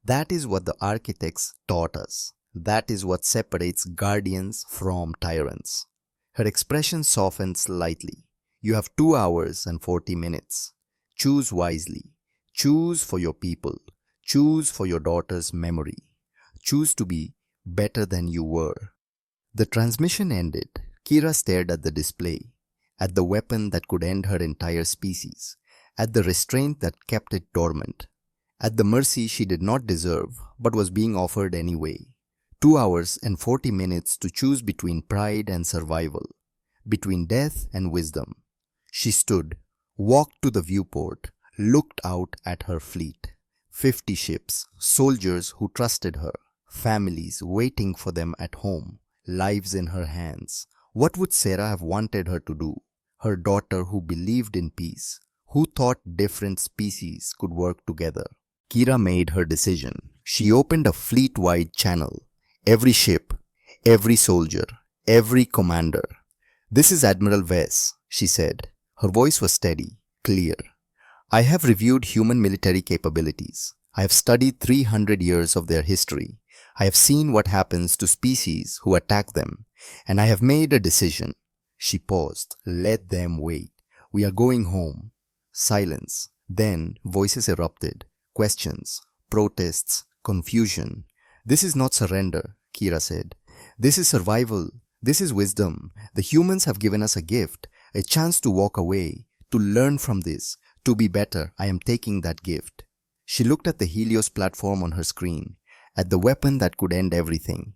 That is what the architects taught us. That is what separates guardians from tyrants. Her expression softened slightly. You have 2 hours and 40 minutes. Choose wisely. Choose for your people. Choose for your daughter's memory. Choose to be better than you were. The transmission ended. Kira stared at the display, at the weapon that could end her entire species, at the restraint that kept it dormant, at the mercy she did not deserve but was being offered anyway. 2 hours and 40 minutes to choose between pride and survival, between death and wisdom. She stood, walked to the viewport, looked out at her fleet. 50 ships, soldiers who trusted her, families waiting for them at home, lives in her hands. What would Sarah have wanted her to do? Her daughter who believed in peace, who thought different species could work together. Kira made her decision. She opened a fleet-wide channel. Every ship, every soldier, every commander. This is Admiral Vess, she said. Her voice was steady, clear. I have reviewed human military capabilities. I have studied 300 years of their history. I have seen what happens to species who attack them, and I have made a decision. She paused. Let them wait. We are going home. Silence. Then voices erupted. Questions, protests, confusion. This is not surrender, Kira said. This is survival. This is wisdom. The humans have given us a gift, a chance to walk away, to learn from this, to be better. I am taking that gift. She looked at the Helios platform on her screen, at the weapon that could end everything.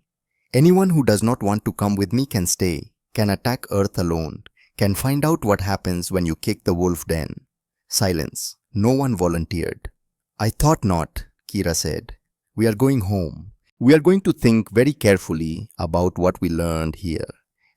Anyone who does not want to come with me can stay, can attack Earth alone, can find out what happens when you kick the wolf den. Silence. No one volunteered. I thought not, Kira said. We are going home. We are going to think very carefully about what we learned here,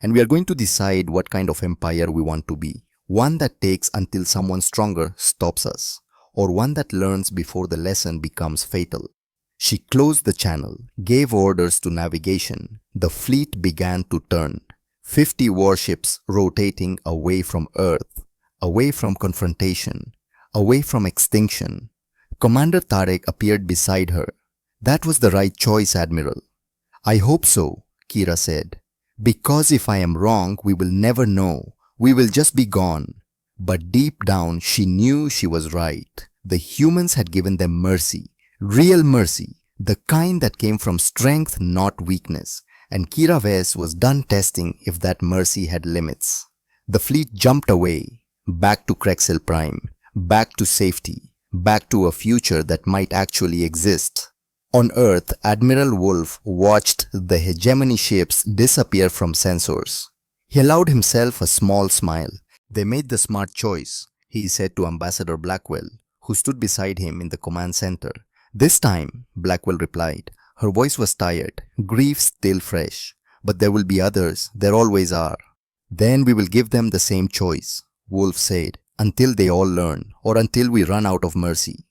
and we are going to decide what kind of empire we want to be. One that takes until someone stronger stops us, or one that learns before the lesson becomes fatal. She closed the channel, gave orders to navigation. The fleet began to turn. 50 warships rotating away from Earth, away from confrontation, away from extinction. Commander Tarek appeared beside her. That was the right choice, Admiral. I hope so, Kira said. Because if I am wrong, we will never know. We will just be gone. But deep down, she knew she was right. The humans had given them mercy. Real mercy. The kind that came from strength, not weakness. And Kira Vale was done testing if that mercy had limits. The fleet jumped away. Back to Krexel Prime. Back to safety. Back to a future that might actually exist. On Earth, Admiral Wolf watched the hegemony ships disappear from sensors. He allowed himself a small smile. They made the smart choice, he said to Ambassador Blackwell, who stood beside him in the command center. This time, Blackwell replied. Her voice was tired, grief still fresh. But there will be others, there always are. Then we will give them the same choice, Wolf said, until they all learn, or until we run out of mercy.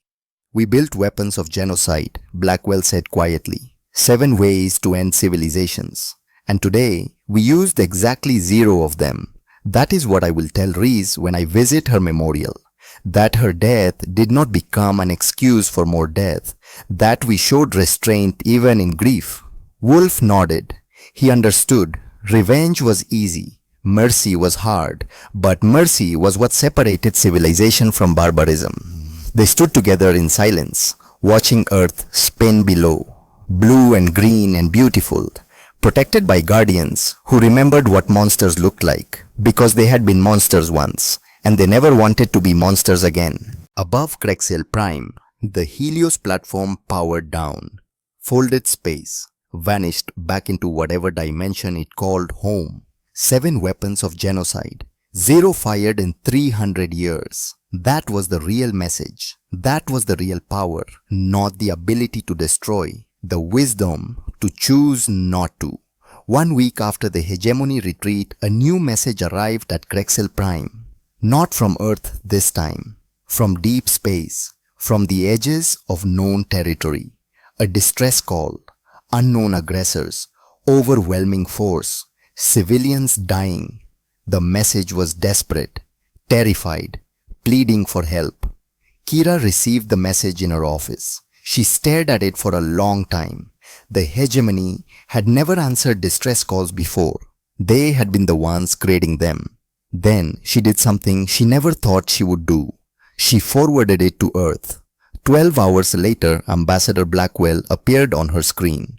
We built weapons of genocide, Blackwell said quietly. 7 ways to end civilizations. And today, we used exactly 0 of them. That is what I will tell Reese when I visit her memorial. That her death did not become an excuse for more death. That we showed restraint even in grief. Wolf nodded. He understood. Revenge was easy. Mercy was hard. But mercy was what separated civilization from barbarism. They stood together in silence, watching Earth spin below, blue and green and beautiful, protected by guardians who remembered what monsters looked like, because they had been monsters once, and they never wanted to be monsters again. Above Krexel Prime, the Helios platform powered down, folded space, vanished back into whatever dimension it called home. 7 weapons of genocide, 0 fired in 300 years. That was the real message. That was the real power, not the ability to destroy, the wisdom to choose not to. 1 week after the hegemony retreat, a new message arrived at Krexel Prime. Not from Earth this time, from deep space, from the edges of known territory. A distress call, unknown aggressors, overwhelming force, civilians dying. The message was desperate, terrified, pleading for help. Kira received the message in her office. She stared at it for a long time. The hegemony had never answered distress calls before. They had been the ones creating them. Then she did something she never thought she would do. She forwarded it to Earth. 12 hours later, Ambassador Blackwell appeared on her screen.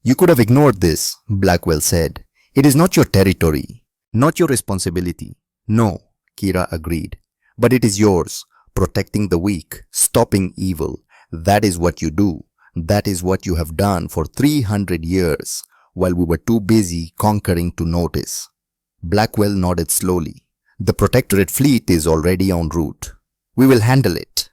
You could have ignored this, Blackwell said. It is not your territory, not your responsibility. No, Kira agreed. But it is yours, protecting the weak, stopping evil. That is what you do. That is what you have done for 300 years, while we were too busy conquering to notice. Blackwell nodded slowly. The Protectorate fleet is already en route. We will handle it.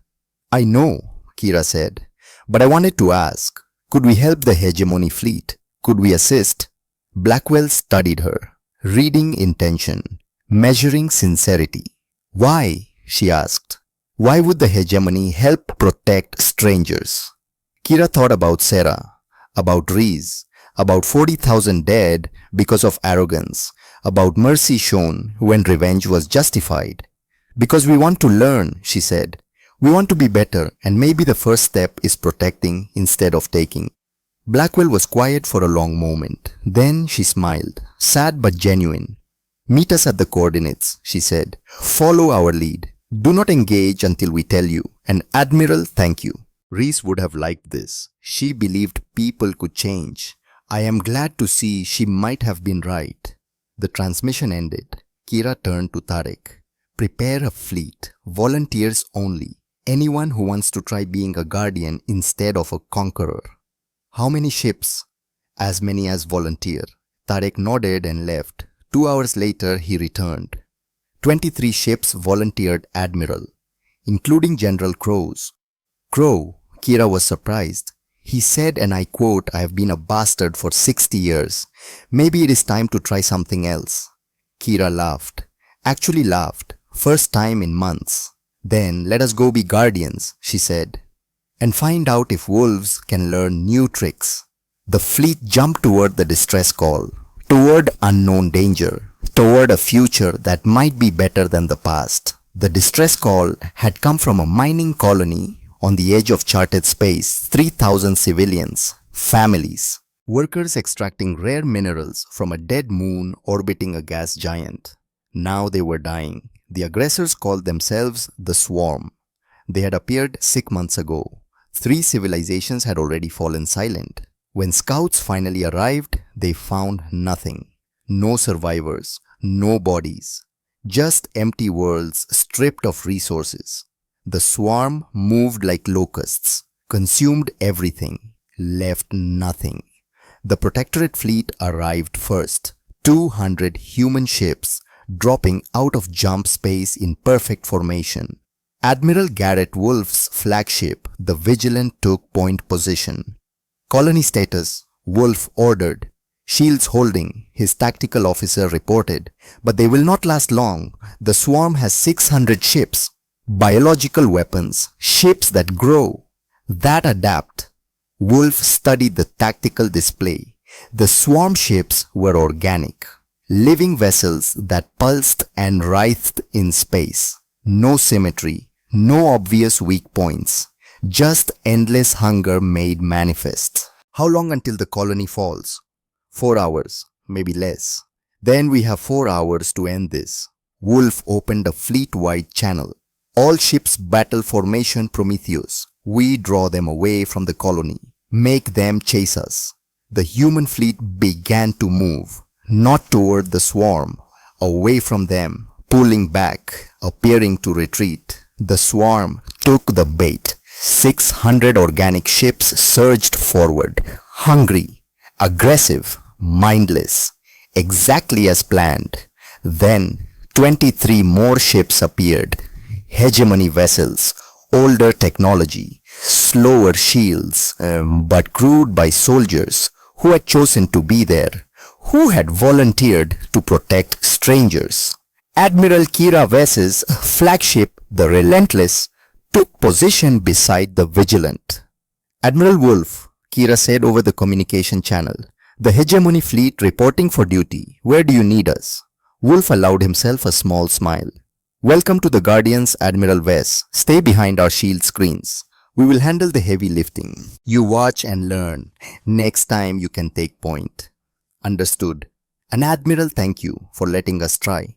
I know, Kira said, but I wanted to ask, could we help the hegemony fleet? Could we assist? Blackwell studied her, reading intention, measuring sincerity. Why? She asked. Why would the hegemony help protect strangers? Kira thought about Sarah, about Reese, about 40,000 dead because of arrogance, about mercy shown when revenge was justified. Because we want to learn, she said. We want to be better, and maybe the first step is protecting instead of taking. Blackwell was quiet for a long moment. Then she smiled, sad but genuine. Meet us at the coordinates, she said. Follow our lead. Do not engage until we tell you. And Admiral, thank you. Reese would have liked this. She believed people could change. I am glad to see she might have been right. The transmission ended. Kira turned to Tarek. Prepare a fleet. Volunteers only. Anyone who wants to try being a guardian instead of a conqueror. How many ships? As many as volunteer. Tarek nodded and left. 2 hours later, he returned. 23 ships volunteered Admiral, including General Crow's. Crow, Kira was surprised. He said, and I quote, I have been a bastard for 60 years. Maybe it is time to try something else. Kira laughed. Actually laughed. First time in months. Then let us go be guardians, she said, and find out if wolves can learn new tricks. The fleet jumped toward the distress call, toward unknown danger, toward a future that might be better than the past. The distress call had come from a mining colony on the edge of charted space, 3,000 civilians, families, workers extracting rare minerals from a dead moon orbiting a gas giant. Now they were dying. The aggressors called themselves the Swarm. They had appeared 6 months ago. 3 civilizations had already fallen silent. When scouts finally arrived, they found nothing. No survivors, no bodies. Just empty worlds stripped of resources. The Swarm moved like locusts, consumed everything, left nothing. The Protectorate fleet arrived first. 200 human ships dropping out of jump space in perfect formation. Admiral Garrett Wolf's flagship, the Vigilant, took point position. Colony status, Wolf ordered. Shields holding, his tactical officer reported. But they will not last long. The Swarm has 600 ships. Biological weapons, ships that grow, that adapt. Wolf studied the tactical display. The Swarm ships were organic. Living vessels that pulsed and writhed in space. No symmetry, no obvious weak points. Just endless hunger made manifest. How long until the colony falls? 4 hours, maybe less. Then we have 4 hours to end this. Wolf opened a fleet-wide channel. All ships battle formation Prometheus. We draw them away from the colony. Make them chase us. The human fleet began to move. Not toward the Swarm, away from them, pulling back, appearing to retreat. The Swarm took the bait. 600 organic ships surged forward, hungry, aggressive, mindless, exactly as planned. Then 23 more ships appeared. Hegemony vessels, older technology, slower shields, but crewed by soldiers who had chosen to be there. Who had volunteered to protect strangers. Admiral Kira Vess's flagship, the Relentless, took position beside the Vigilant. Admiral Wolf, Kira said over the communication channel, the Hegemony fleet reporting for duty. Where do you need us? Wolf allowed himself a small smile. Welcome to the Guardians, Admiral Vess. Stay behind our shield screens. We will handle the heavy lifting. You watch and learn. Next time you can take point. Understood. And Admiral, thank you for letting us try.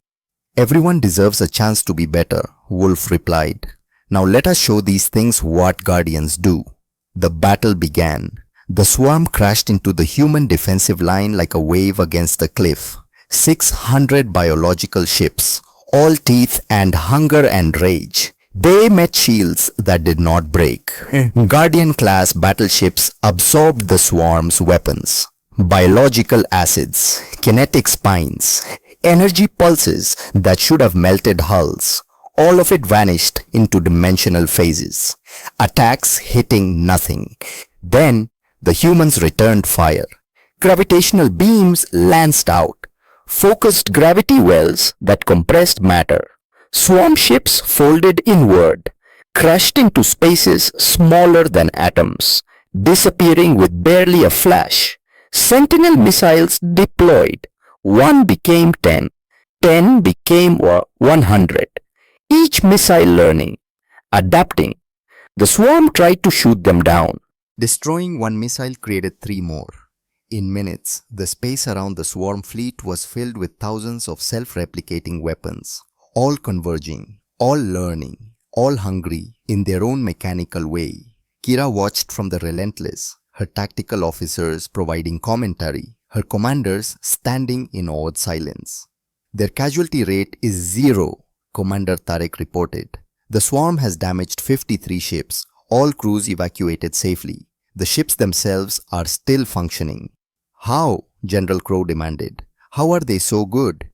Everyone deserves a chance to be better, Wolf replied. Now let us show these things what Guardians do. The battle began. The Swarm crashed into the human defensive line like a wave against a cliff. 600 biological ships, all teeth and hunger and rage. They met shields that did not break. Guardian-class battleships absorbed the Swarm's weapons. Biological acids, kinetic spines, energy pulses that should have melted hulls. All of it vanished into dimensional phases. Attacks hitting nothing. Then the humans returned fire. Gravitational beams lanced out. Focused gravity wells that compressed matter. Swarm ships folded inward, crashed into spaces smaller than atoms, disappearing with barely a flash. Sentinel missiles deployed. 1 became 10. 10 became 100. Each missile learning. Adapting, the swarm tried to shoot them down. Destroying one missile created three more. In minutes, the space around the swarm fleet was filled with thousands of self-replicating weapons, all converging, all learning, all hungry in their own mechanical way. Kira watched from the relentless, her tactical officers providing commentary, her commanders standing in awed silence. Their casualty rate is zero, Commander Tarek reported. The swarm has damaged 53 ships, all crews evacuated safely. The ships themselves are still functioning. How? General Crow demanded. How are they so good?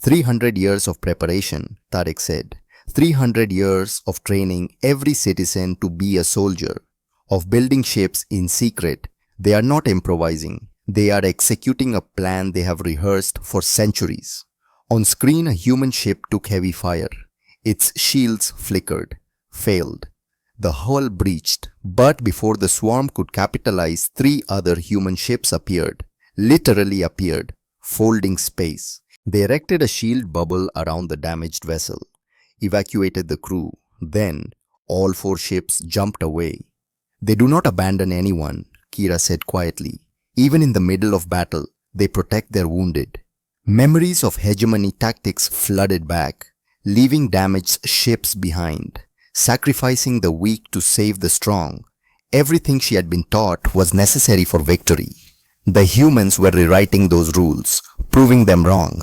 300 years of preparation, Tarek said. 300 years of training every citizen to be a soldier, of building ships in secret. They are not improvising. They are executing a plan they have rehearsed for centuries. On screen, a human ship took heavy fire. Its shields flickered, failed. The hull breached, but before the swarm could capitalize, three other human ships appeared, literally appeared, folding space. They erected a shield bubble around the damaged vessel, evacuated the crew. Then, all four ships jumped away. They do not abandon anyone, Kira said quietly. Even in the middle of battle, they protect their wounded. Memories of hegemony tactics flooded back, leaving damaged ships behind, sacrificing the weak to save the strong. Everything she had been taught was necessary for victory. The humans were rewriting those rules, proving them wrong.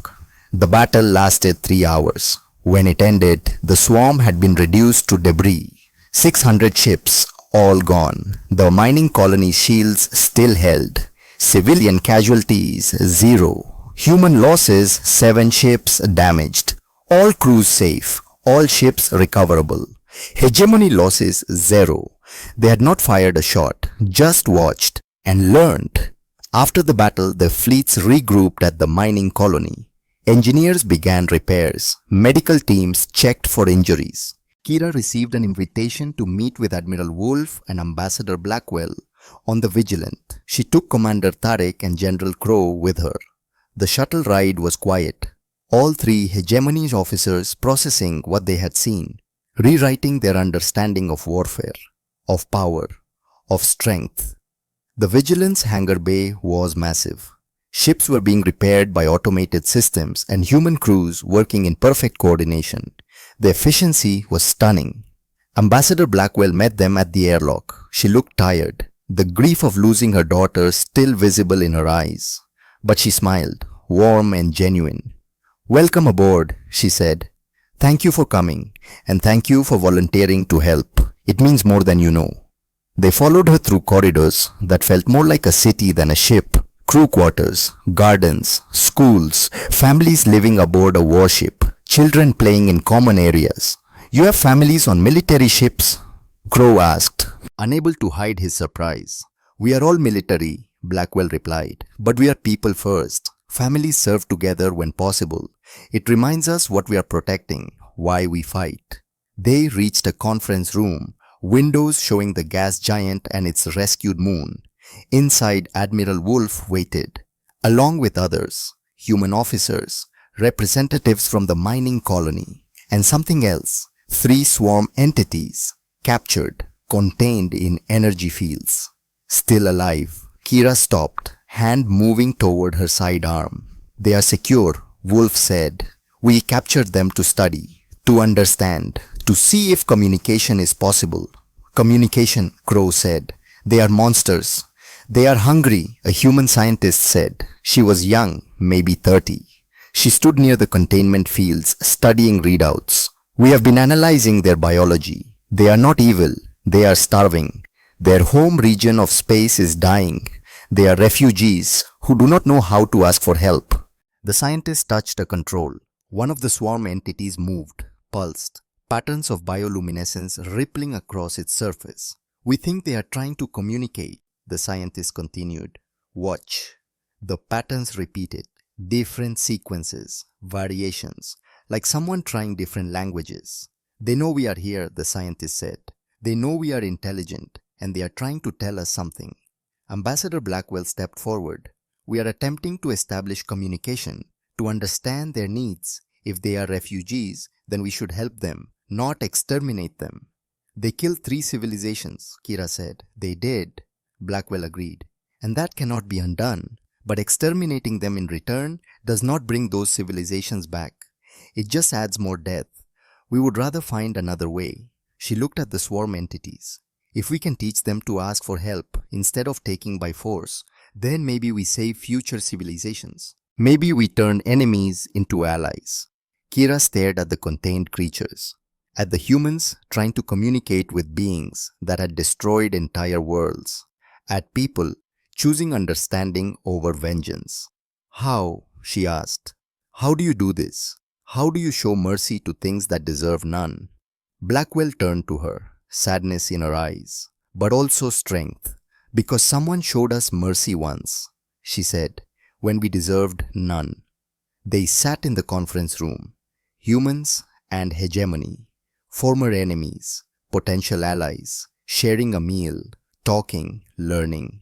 The battle lasted 3 hours. When it ended, the swarm had been reduced to debris. 600 ships, all gone. The mining colony's shields still held. Civilian casualties, 0. Human losses, 7 ships damaged. All crews safe, all ships recoverable. Hegemony losses, 0. They had not fired a shot, just watched and learned. After the battle, the fleets regrouped at the mining colony. Engineers began repairs. Medical teams checked for injuries. Kira received an invitation to meet with Admiral Wolf and Ambassador Blackwell on the Vigilant. She took Commander Tarek and General Crow with her. The shuttle ride was quiet. All three hegemony officers processing what they had seen, rewriting their understanding of warfare, of power, of strength. The Vigilance hangar bay was massive. Ships were being repaired by automated systems and human crews working in perfect coordination. The efficiency was stunning. Ambassador Blackwell met them at the airlock. She looked tired, the grief of losing her daughter still visible in her eyes. But she smiled, warm and genuine. "Welcome aboard," she said. "Thank you for coming, and thank you for volunteering to help. It means more than you know." They followed her through corridors that felt more like a city than a ship. Crew quarters, gardens, schools, families living aboard a warship, children playing in common areas. "You have families on military ships?" Crow asked, unable to hide his surprise. "We are all military," Blackwell replied, "but we are people first. Families serve together when possible. It reminds us what we are protecting, why we fight." They reached a conference room, windows showing the gas giant and its rescued moon. Inside, Admiral Wolf waited, along with others, human officers, representatives from the mining colony, and something else, 3 swarm entities, captured, contained in energy fields. Still alive. Kira stopped, hand moving toward her sidearm. "They are secure," Wolf said. "We captured them to study, to understand, to see if communication is possible." "Communication," Crow said. "They are monsters. They are hungry," a human scientist said. She was young, maybe 30. She stood near the containment fields, studying readouts. "We have been analyzing their biology. They are not evil. They are starving. Their home region of space is dying. They are refugees who do not know how to ask for help." The scientist touched a control. One of the swarm entities moved, pulsed, patterns of bioluminescence rippling across its surface. "We think they are trying to communicate," the scientist continued. "Watch." The patterns repeated, different sequences, variations, like someone trying different languages. "They know we are here," the scientist said. "They know we are intelligent, and they are trying to tell us something." Ambassador Blackwell stepped forward. "We are attempting to establish communication, to understand their needs. If they are refugees, then we should help them, not exterminate them." They killed 3 civilizations, Kira said. They did, Blackwell agreed. And that cannot be undone. But exterminating them in return does not bring those civilizations back. It just adds more death. We would rather find another way. She looked at the swarm entities. If we can teach them to ask for help instead of taking by force, then maybe we save future civilizations. Maybe we turn enemies into allies. Kira stared at the contained creatures, at the humans trying to communicate with beings that had destroyed entire worlds, at people choosing understanding over vengeance. How? She asked. How do you do this? How do you show mercy to things that deserve none? Blackwell turned to her, sadness in her eyes, but also strength. Because someone showed us mercy once, she said, when we deserved none. They sat in the conference room, humans and hegemony, former enemies, potential allies, sharing a meal, talking, learning.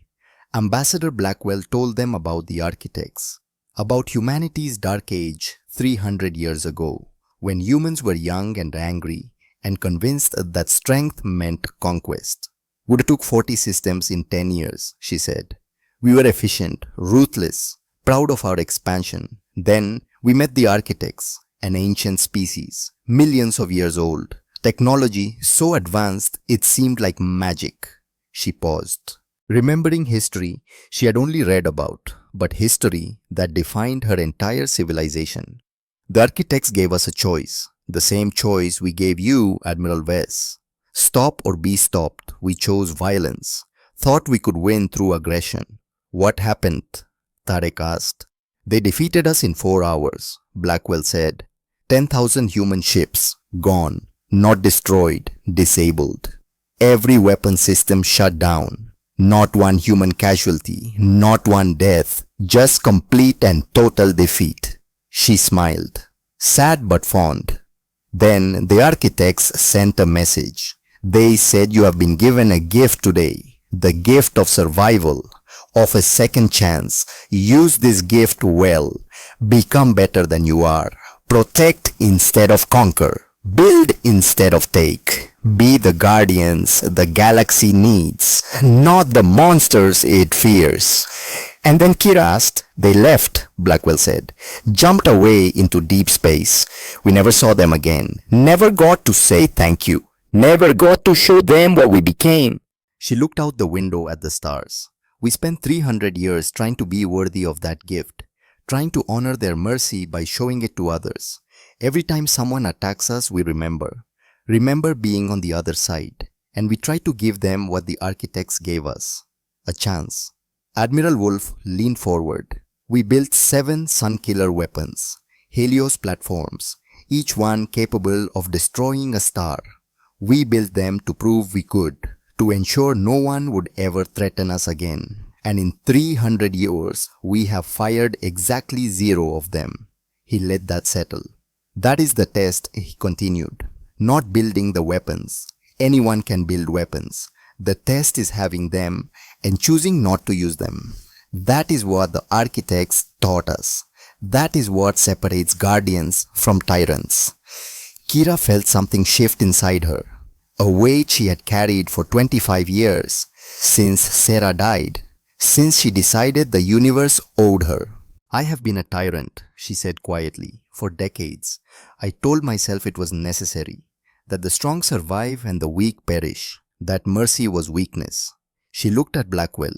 Ambassador Blackwell told them about the architects, about humanity's dark age 300 years ago, when humans were young and angry and convinced that strength meant conquest. Would have took 40 systems in 10 years, she said. We were efficient, ruthless, proud of our expansion. Then we met the architects, an ancient species, millions of years old. Technology so advanced it seemed like magic. She paused. Remembering history she had only read about, but history that defined her entire civilization. The architects gave us a choice, the same choice we gave you, Admiral Vess. Stop or be stopped, we chose violence. Thought we could win through aggression. What happened? Tarek asked. They defeated us in 4 hours, Blackwell said. 10,000 human ships, gone, not destroyed, disabled. Every weapon system shut down. Not one human casualty, not one death, just complete and total defeat. She smiled, sad but fond. Then the architects sent a message. They said you have been given a gift today, the gift of survival, of a second chance. Use this gift well. Become better than you are. Protect instead of conquer. Build instead of take. Be the guardians the galaxy needs, not the monsters it fears. And then Kira asked. They left, Blackwell said. Jumped away into deep space. We never saw them again. Never got to say thank you. Never got to show them what we became. She looked out the window at the stars. We spent 300 years trying to be worthy of that gift, trying to honor their mercy by showing it to others. Every time someone attacks us, we remember being on the other side, and we try to give them what the architects gave us, a chance. Admiral Wolf leaned forward. We built 7 sun-killer weapons, Helios platforms, each one capable of destroying a star. We built them to prove we could, to ensure no one would ever threaten us again. And in 300 years, we have fired exactly 0 of them. He let that settle. That is the test, he continued. Not building the weapons. Anyone can build weapons. The test is having them and choosing not to use them. That is what the architects taught us. That is what separates guardians from tyrants. Kira felt something shift inside her. A weight she had carried for 25 years, since Sarah died, since she decided the universe owed her. I have been a tyrant, she said quietly, for decades. I told myself it was necessary, that the strong survive and the weak perish, that mercy was weakness. She looked at Blackwell,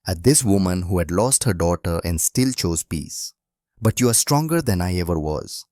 at this woman who had lost her daughter and still chose peace. But you are stronger than I ever was,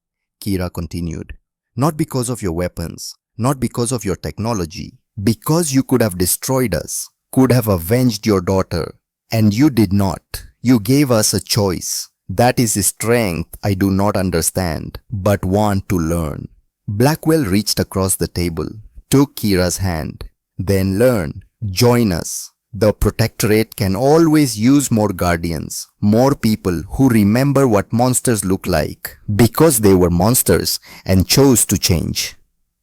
Kira continued. Not because of your weapons, not because of your technology, because you could have destroyed us, could have avenged your daughter, and you did not. You gave us a choice. That is a strength I do not understand, but want to learn. Blackwell reached across the table, took Kira's hand. Then learn, join us. The Protectorate can always use more guardians, more people who remember what monsters look like, because they were monsters and chose to change.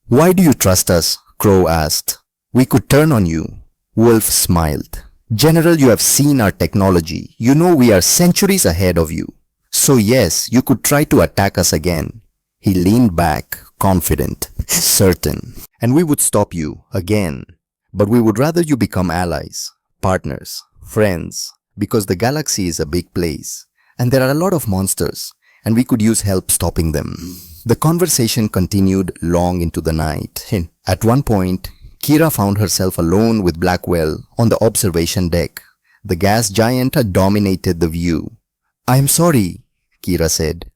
Why do you trust us? Crow asked. We could turn on you. Wolf smiled. General, you have seen our technology. You know we are centuries ahead of you. So yes, you could try to attack us again. He leaned back, confident, certain. And we would stop you, again. But we would rather you become allies, partners, friends, because the galaxy is a big place. And there are a lot of monsters, and we could use help stopping them. The conversation continued long into the night. At one point, Kira found herself alone with Blackwell on the observation deck. The gas giant had dominated the view. "I am sorry," Kira said.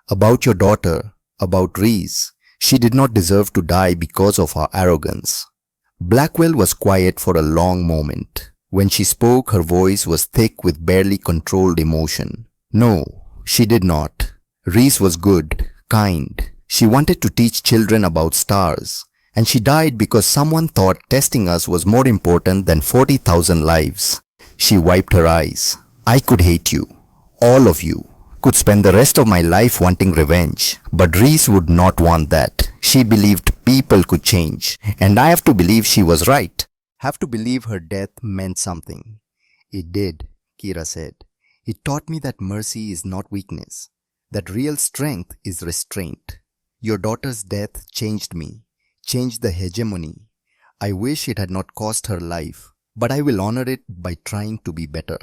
"About your daughter, about Reese. She did not deserve to die because of our arrogance." Blackwell was quiet for a long moment. When she spoke, her voice was thick with barely controlled emotion. "No, she did not. Reese was good, kind. She wanted to teach children about stars. And she died because someone thought testing us was more important than 40,000 lives." She wiped her eyes. "I could hate you. All of you. Could spend the rest of my life wanting revenge. But Reese would not want that. She believed people could change. And I have to believe she was right. Have to believe her death meant something." "It did," Kira said. "It taught me that mercy is not weakness. That real strength is restraint. Your daughter's death changed me. Changed the hegemony. I wish it had not cost her life. But I will honor it by trying to be better."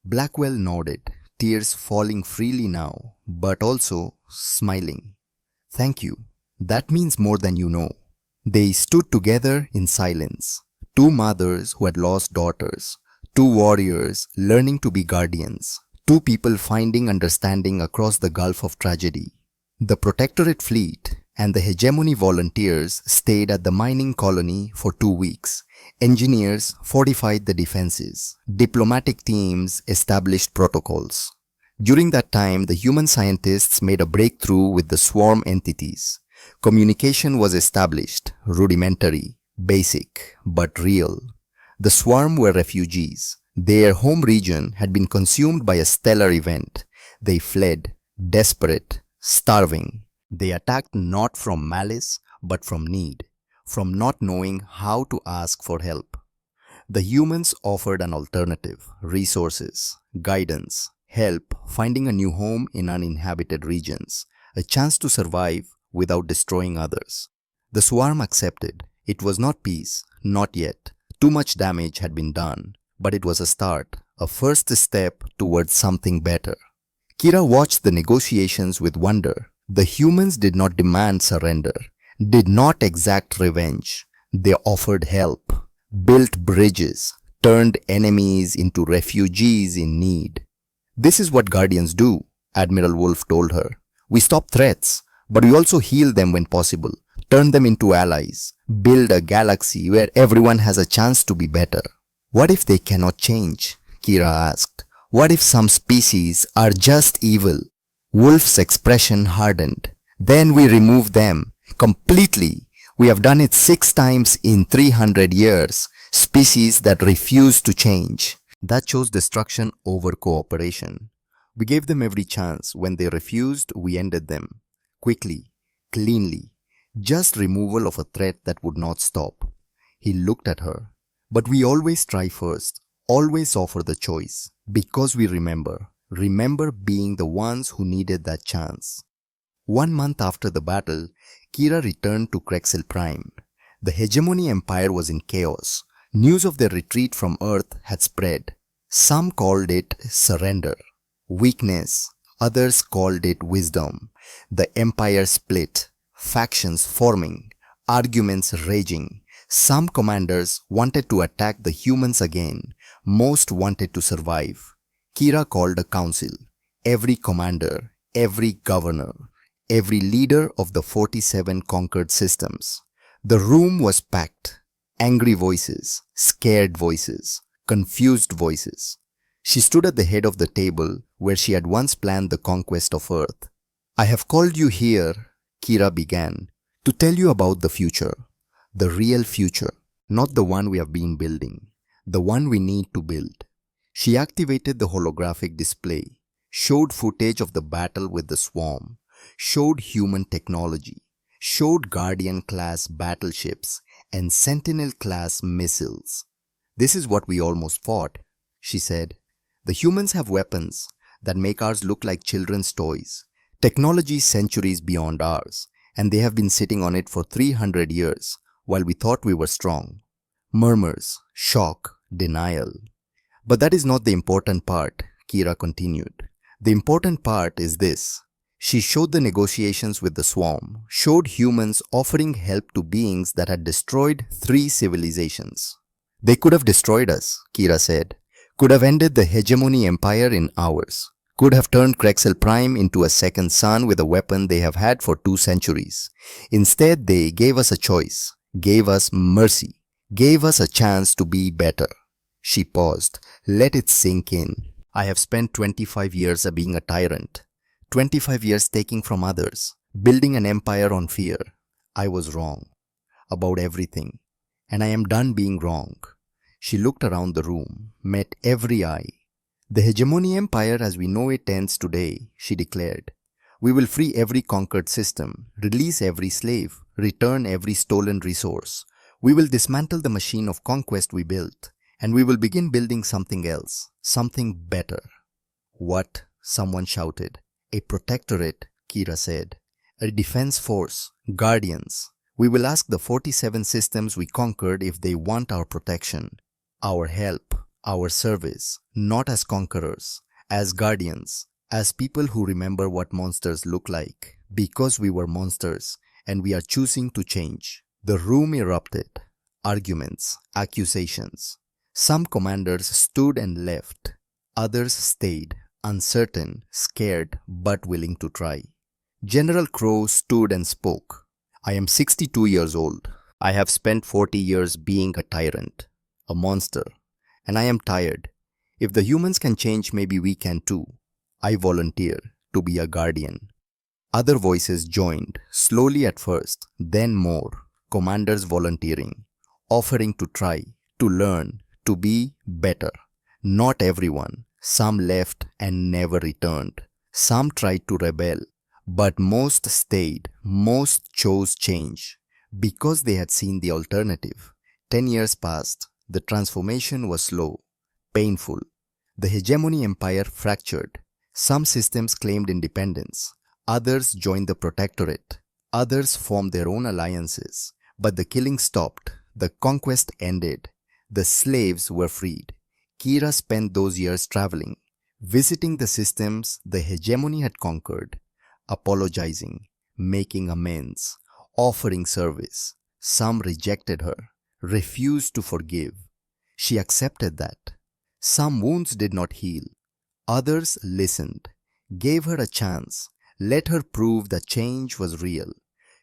Blackwell nodded, tears falling freely now, but also smiling. "Thank you. That means more than you know." They stood together in silence. Two mothers who had lost daughters. Two warriors learning to be guardians. Two people finding understanding across the gulf of tragedy. The Protectorate fleet and the hegemony volunteers stayed at the mining colony for 2 weeks. Engineers fortified the defenses. Diplomatic teams established protocols. During that time, the human scientists made a breakthrough with the swarm entities. Communication was established, rudimentary, basic, but real. The swarm were refugees. Their home region had been consumed by a stellar event. They fled, desperate, starving. They attacked not from malice, but from need, from not knowing how to ask for help. The humans offered an alternative, resources, guidance, help finding a new home in uninhabited regions, a chance to survive without destroying others. The swarm accepted. It was not peace, not yet. Too much damage had been done, but it was a start, a first step towards something better. Kira watched the negotiations with wonder. The humans did not demand surrender, did not exact revenge. They offered help, built bridges, turned enemies into refugees in need. "This is what Guardians do," Admiral Wolf told her. "We stop threats, but we also heal them when possible, turn them into allies, build a galaxy where everyone has a chance to be better." "What if they cannot change?" Kira asked. "What if some species are just evil?" Wolf's expression hardened. "Then we remove them completely. We have done it 6 times in 300 years. Species that refuse to change." That chose destruction over cooperation. We gave them every chance. When they refused, we ended them. Quickly, cleanly. Just removal of a threat that would not stop. He looked at her. "But we always try first. Always offer the choice. Because we remember. Remember being the ones who needed that chance." 1 month after the battle, Kira returned to Krexel Prime. The Hegemony Empire was in chaos. News of their retreat from Earth had spread. Some called it surrender, weakness. Others called it wisdom. The empire split, factions forming, arguments raging. Some commanders wanted to attack the humans again. Most wanted to survive. Kira called a council. Every commander, every governor, every leader of the 47 conquered systems. The room was packed. Angry voices, scared voices, confused voices. She stood at the head of the table where she had once planned the conquest of Earth. "I have called you here," Kira began, "to tell you about the future. The real future, not the one we have been building. The one we need to build." She activated the holographic display, showed footage of the battle with the swarm, showed human technology, showed Guardian-class battleships and Sentinel-class missiles. "This is what we almost fought," she said. "The humans have weapons that make ours look like children's toys. Technology centuries beyond ours, and they have been sitting on it for 300 years while we thought we were strong. Murmurs, shock, denial. But that is not the important part, Kira continued. The important part is this. She showed the negotiations with the swarm, showed humans offering help to beings that had destroyed 3 civilizations. They could have destroyed us, Kira said. Could have ended the hegemony empire in hours. Could have turned Krexel Prime into a second sun with a weapon they have had for 2 centuries. Instead, they gave us a choice, gave us mercy, gave us a chance to be better. She paused. Let it sink in. I have spent 25 years being a tyrant. 25 years taking from others, building an empire on fear. I was wrong about everything, and I am done being wrong. She looked around the room, met every eye. The hegemony empire as we know it ends today, she declared. We will free every conquered system, release every slave, return every stolen resource. We will dismantle the machine of conquest we built, and we will begin building something else, something better. What? Someone shouted. A protectorate, Kira said. A defense force, guardians. We will ask the 47 systems we conquered if they want our protection, our help, our service, not as conquerors, as guardians, as people who remember what monsters look like, because we were monsters and we are choosing to change. The room erupted. Arguments, accusations. Some commanders stood and left. Others stayed, uncertain, scared, but willing to try. General Crow stood and spoke. I am 62 years old. I have spent 40 years being a tyrant, a monster, and I am tired. If the humans can change, maybe we can too. I volunteer to be a guardian. Other voices joined, slowly at first, then more. Commanders volunteering, offering to try, to learn, to be better. Not everyone. Some left and never returned. Some tried to rebel, but most stayed, most chose change, because they had seen the alternative. 10 years passed. The transformation was slow, painful. The hegemony empire fractured. Some systems claimed independence. Others joined the protectorate. Others formed their own alliances. But the killing stopped. The conquest ended. The slaves were freed. Kira spent those years traveling, visiting the systems the hegemony had conquered, apologizing, making amends, offering service. Some rejected her, refused to forgive. She accepted that. Some wounds did not heal. Others listened, gave her a chance, let her prove that change was real.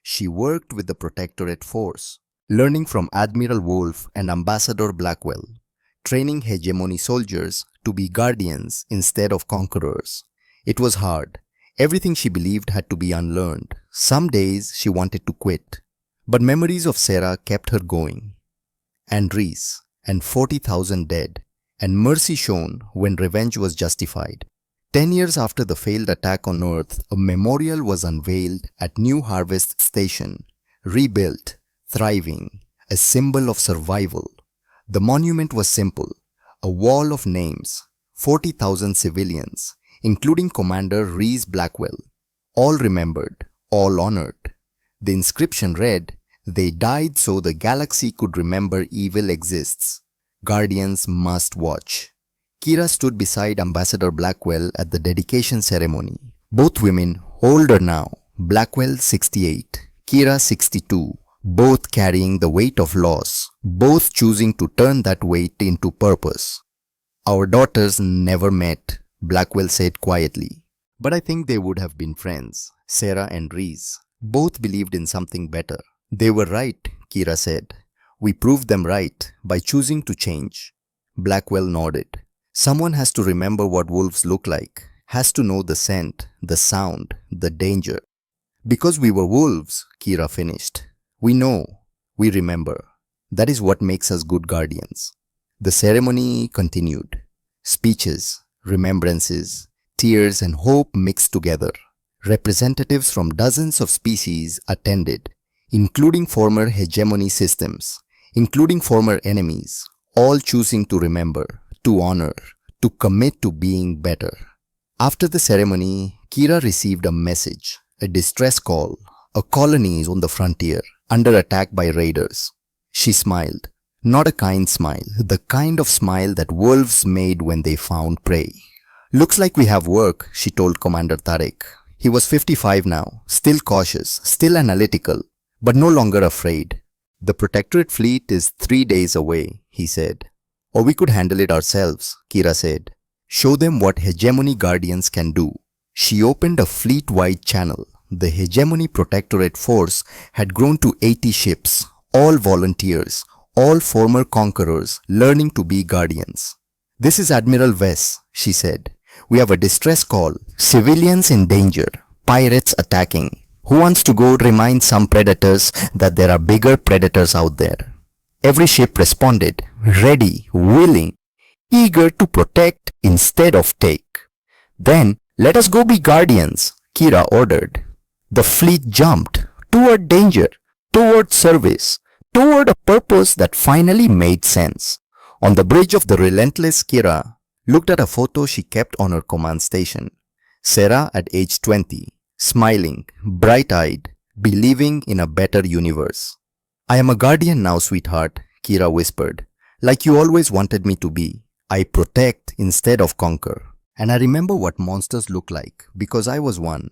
She worked with the protectorate force, learning from Admiral Wolf and Ambassador Blackwell, training hegemony soldiers to be guardians instead of conquerors. It was hard. Everything she believed had to be unlearned. Some days she wanted to quit, but memories of Sarah kept her going. And Reese, and 40,000 dead, and mercy shown when revenge was justified. 10 years after the failed attack on Earth, a memorial was unveiled at New Harvest Station, rebuilt, thriving, a symbol of survival. The monument was simple, a wall of names, 40,000 civilians, including Commander Reese Blackwell, all remembered, all honored. The inscription read, "They died so the galaxy could remember evil exists. Guardians must watch." Kira stood beside Ambassador Blackwell at the dedication ceremony. Both women, older now, Blackwell 68, Kira 62, both carrying the weight of loss, both choosing to turn that weight into purpose. "Our daughters never met," Blackwell said quietly. "But I think they would have been friends." Sarah and Reese both believed in something better. "They were right," Kira said. "We proved them right by choosing to change." Blackwell nodded. "Someone has to remember what wolves look like, has to know the scent, the sound, the danger." "Because we were wolves," Kira finished. "We know, we remember. That is what makes us good guardians." The ceremony continued. Speeches, remembrances, tears and hope mixed together. Representatives from dozens of species attended, including former hegemony systems, including former enemies, all choosing to remember, to honor, to commit to being better. After the ceremony, Kira received a message, a distress call. A colony is on the frontier, under attack by raiders. She smiled. Not a kind smile, the kind of smile that wolves made when they found prey. Looks like we have work, she told Commander Tarek. He was 55 now, still cautious, still analytical, but no longer afraid. The Protectorate fleet is 3 days away, he said. Or we could handle it ourselves, Kira said. Show them what Hegemony Guardians can do. She opened a fleet-wide channel. The Hegemony Protectorate force had grown to 80 ships, all volunteers, all former conquerors learning to be guardians. This is Admiral Vess, she said. We have a distress call. Civilians in danger. Pirates attacking. Who wants to go remind some predators that there are bigger predators out there? Every ship responded, ready, willing, eager to protect instead of take. Then, let us go be guardians, Kira ordered. The fleet jumped toward danger, toward service, toward a purpose that finally made sense. On the bridge of the relentless, Kira looked at a photo she kept on her command station. Sarah at age 20, smiling, bright-eyed, believing in a better universe. I am a guardian now, sweetheart, Kira whispered. Like you always wanted me to be. I protect instead of conquer. And I remember what monsters look like, because I was one.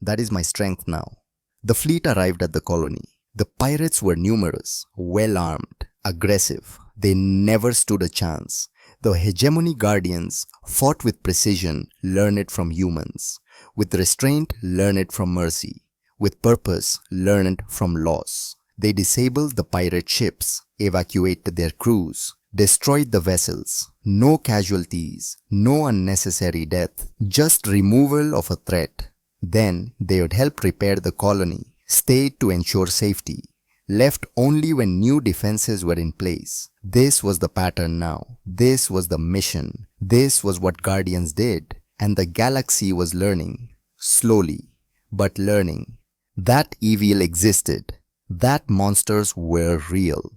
That is my strength now. The fleet arrived at the colony. The pirates were numerous, well-armed, aggressive. They never stood a chance. The Hegemony Guardians fought with precision, learn it from humans. With restraint, learn it from mercy. With purpose, learn it from loss. They disabled the pirate ships, evacuated their crews, destroyed the vessels. No casualties, no unnecessary death, just removal of a threat. Then they would help repair the colony, stayed to ensure safety, left only when new defenses were in place. This was the pattern now. This was the mission. This was what Guardians did. And the galaxy was learning. Slowly, but learning. That evil existed. That monsters were real.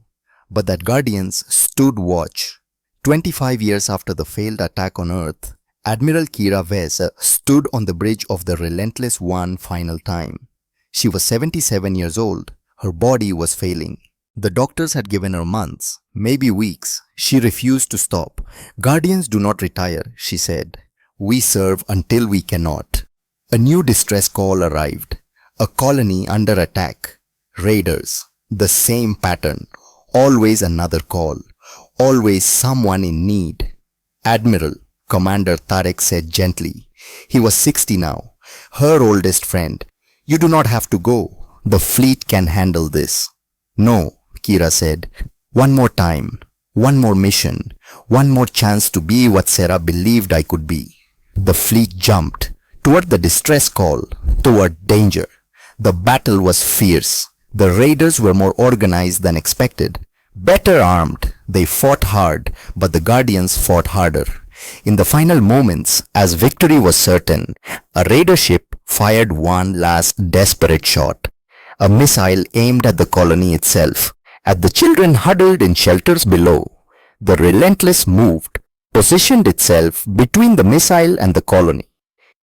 But that Guardians stood watch. 25 years after the failed attack on Earth, Admiral Kira Vess stood on the bridge of the Relentless one final time. She was 77 years old. Her body was failing. The doctors had given her months, maybe weeks. She refused to stop. Guardians do not retire, she said. We serve until we cannot. A new distress call arrived. A colony under attack. Raiders. The same pattern. Always another call. Always someone in need. Admiral, Commander Tarek said gently. He was 60 now. Her oldest friend. You do not have to go. The fleet can handle this. No, Kira said. One more time. One more mission. One more chance to be what Sarah believed I could be. The fleet jumped. Toward the distress call. Toward danger. The battle was fierce. The raiders were more organized than expected. Better armed. They fought hard, but the Guardians fought harder. In the final moments, as victory was certain, a raider ship fired one last desperate shot. A missile aimed at the colony itself, at the children huddled in shelters below. The Relentless moved, positioned itself between the missile and the colony.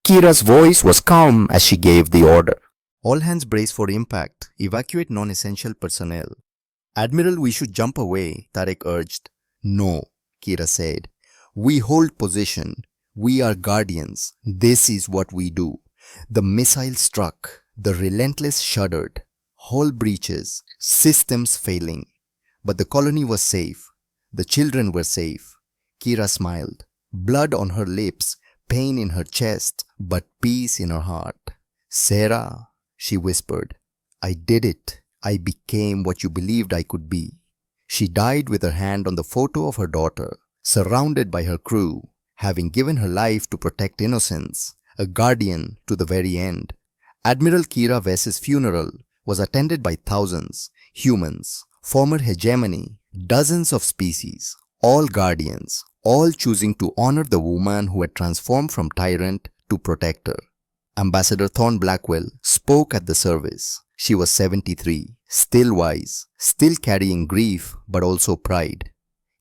Kira's voice was calm as she gave the order. All hands brace for impact. Evacuate non-essential personnel. Admiral, we should jump away, Tarek urged. No, Kira said. We hold position. We are guardians. This is what we do. The missile struck. The Relentless shuddered. Hull breaches. Systems failing. But the colony was safe. The children were safe. Kira smiled. Blood on her lips, pain in her chest, but peace in her heart. Sarah, she whispered, I did it. I became what you believed I could be. She died with her hand on the photo of her daughter, surrounded by her crew, having given her life to protect innocence, a guardian to the very end. Admiral Kira Vess's funeral was attended by thousands, humans, former hegemony, dozens of species, all guardians, all choosing to honor the woman who had transformed from tyrant to protector. Ambassador Thorne Blackwell spoke at the service. She was 73, still wise, still carrying grief but also pride.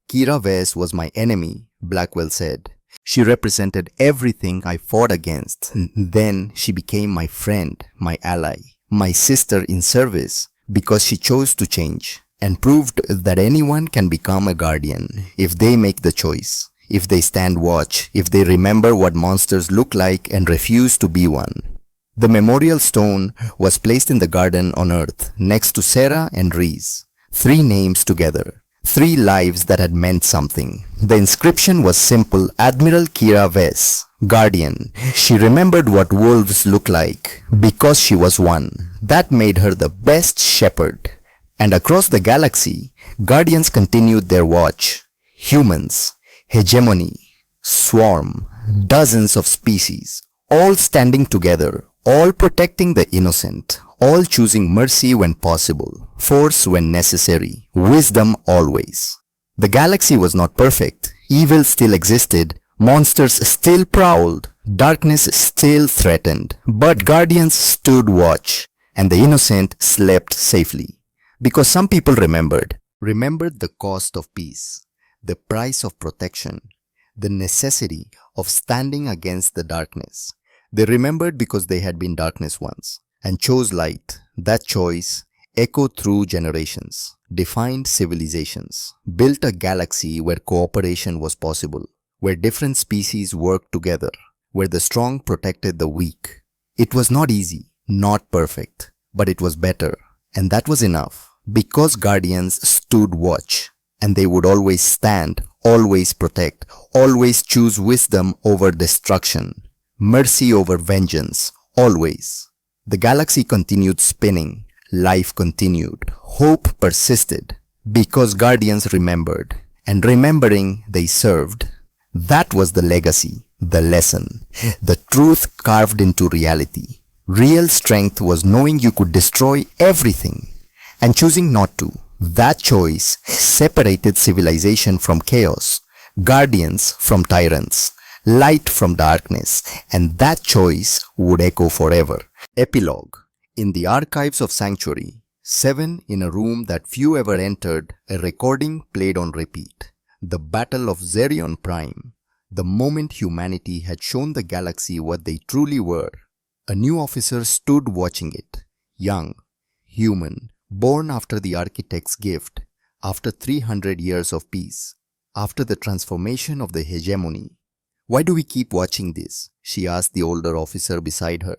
Kira Vess was my enemy, Blackwell said. She represented everything I fought against. Then she became my friend, my ally, my sister in service because she chose to change and proved that anyone can become a guardian if they make the choice, if they stand watch, if they remember what monsters look like and refuse to be one. The memorial stone was placed in the garden on Earth next to Sarah and Reese. 3 names together. 3 lives that had meant something. The inscription was simple: Admiral Kira Vess, Guardian. She remembered what wolves look like because she was one. That made her the best shepherd. And across the galaxy, Guardians continued their watch. Humans, hegemony, swarm, dozens of species, all standing together, all protecting the innocent, all choosing mercy when possible, force when necessary, wisdom always. The galaxy was not perfect. Evil still existed, monsters still prowled, darkness still threatened, but guardians stood watch, and the innocent slept safely. Because some people remembered the cost of peace, the price of protection, the necessity of standing against the darkness. They remembered because they had been darkness once and chose light. That choice echoed through generations, defined civilizations, built a galaxy where cooperation was possible, where different species worked together, where the strong protected the weak. It was not easy, not perfect, but it was better, and that was enough, because guardians stood watch, and they would always stand, always protect, always choose wisdom over destruction, mercy over vengeance, always. The galaxy continued spinning, life continued, hope persisted, because guardians remembered, and remembering they served. That was the legacy, the lesson, the truth carved into reality. Real strength was knowing you could destroy everything and choosing not to. That choice separated civilization from chaos, guardians from tyrants, light from darkness, and that choice would echo forever. Epilogue. In the archives of Sanctuary, 7 in a room that few ever entered, a recording played on repeat. The Battle of Zerion Prime. The moment humanity had shown the galaxy what they truly were. A new officer stood watching it. Young, human, born after the architect's gift, after 300 years of peace, after the transformation of the hegemony. "Why do we keep watching this?" she asked the older officer beside her.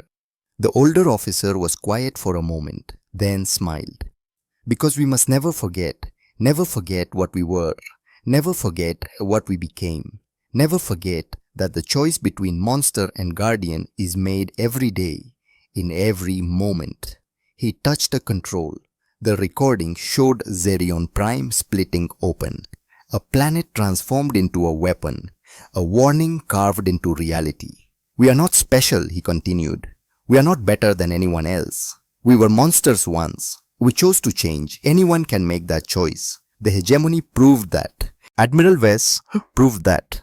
The older officer was quiet for a moment, then smiled. "Because we must never forget what we were, never forget what we became, never forget that the choice between monster and guardian is made every day, in every moment." He touched a control. The recording showed Zerion Prime splitting open. A planet transformed into a weapon, a warning carved into reality. "We are not special," he continued. "We are not better than anyone else. We were monsters once. We chose to change. Anyone can make that choice. The hegemony proved that. Admiral Vess proved that."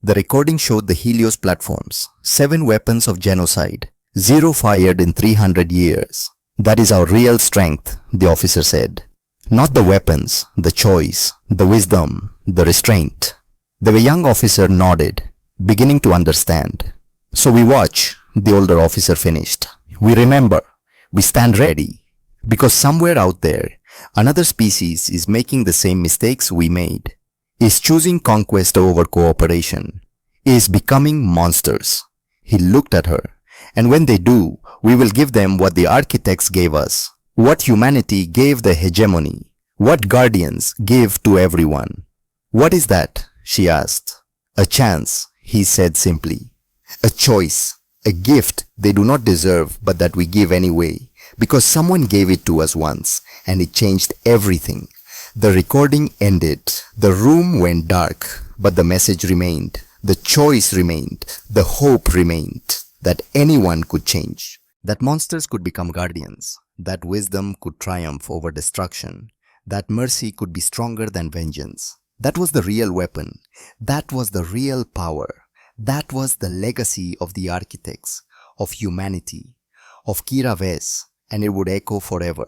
The recording showed the Helios platforms, 7 weapons of genocide, 0 fired in 300 years. "That is our real strength," the officer said. "Not the weapons, the choice, the wisdom, the restraint." The young officer nodded, beginning to understand. "So we watch," the older officer finished. "We remember. We stand ready. Because somewhere out there, another species is making the same mistakes we made, is choosing conquest over cooperation, is becoming monsters." He looked at her. "And when they do, we will give them what the architects gave us, what humanity gave the hegemony, what guardians give to everyone." "What is that?" she asked. "A chance," he said simply. "A choice, a gift they do not deserve but that we give anyway, because someone gave it to us once and it changed everything." The recording ended. The room went dark, but the message remained. The choice remained. The hope remained. That anyone could change. That monsters could become guardians. That wisdom could triumph over destruction. That mercy could be stronger than vengeance. That was the real weapon. That was the real power. That was the legacy of the architects, of humanity, of Kira Vess, and it would echo forever.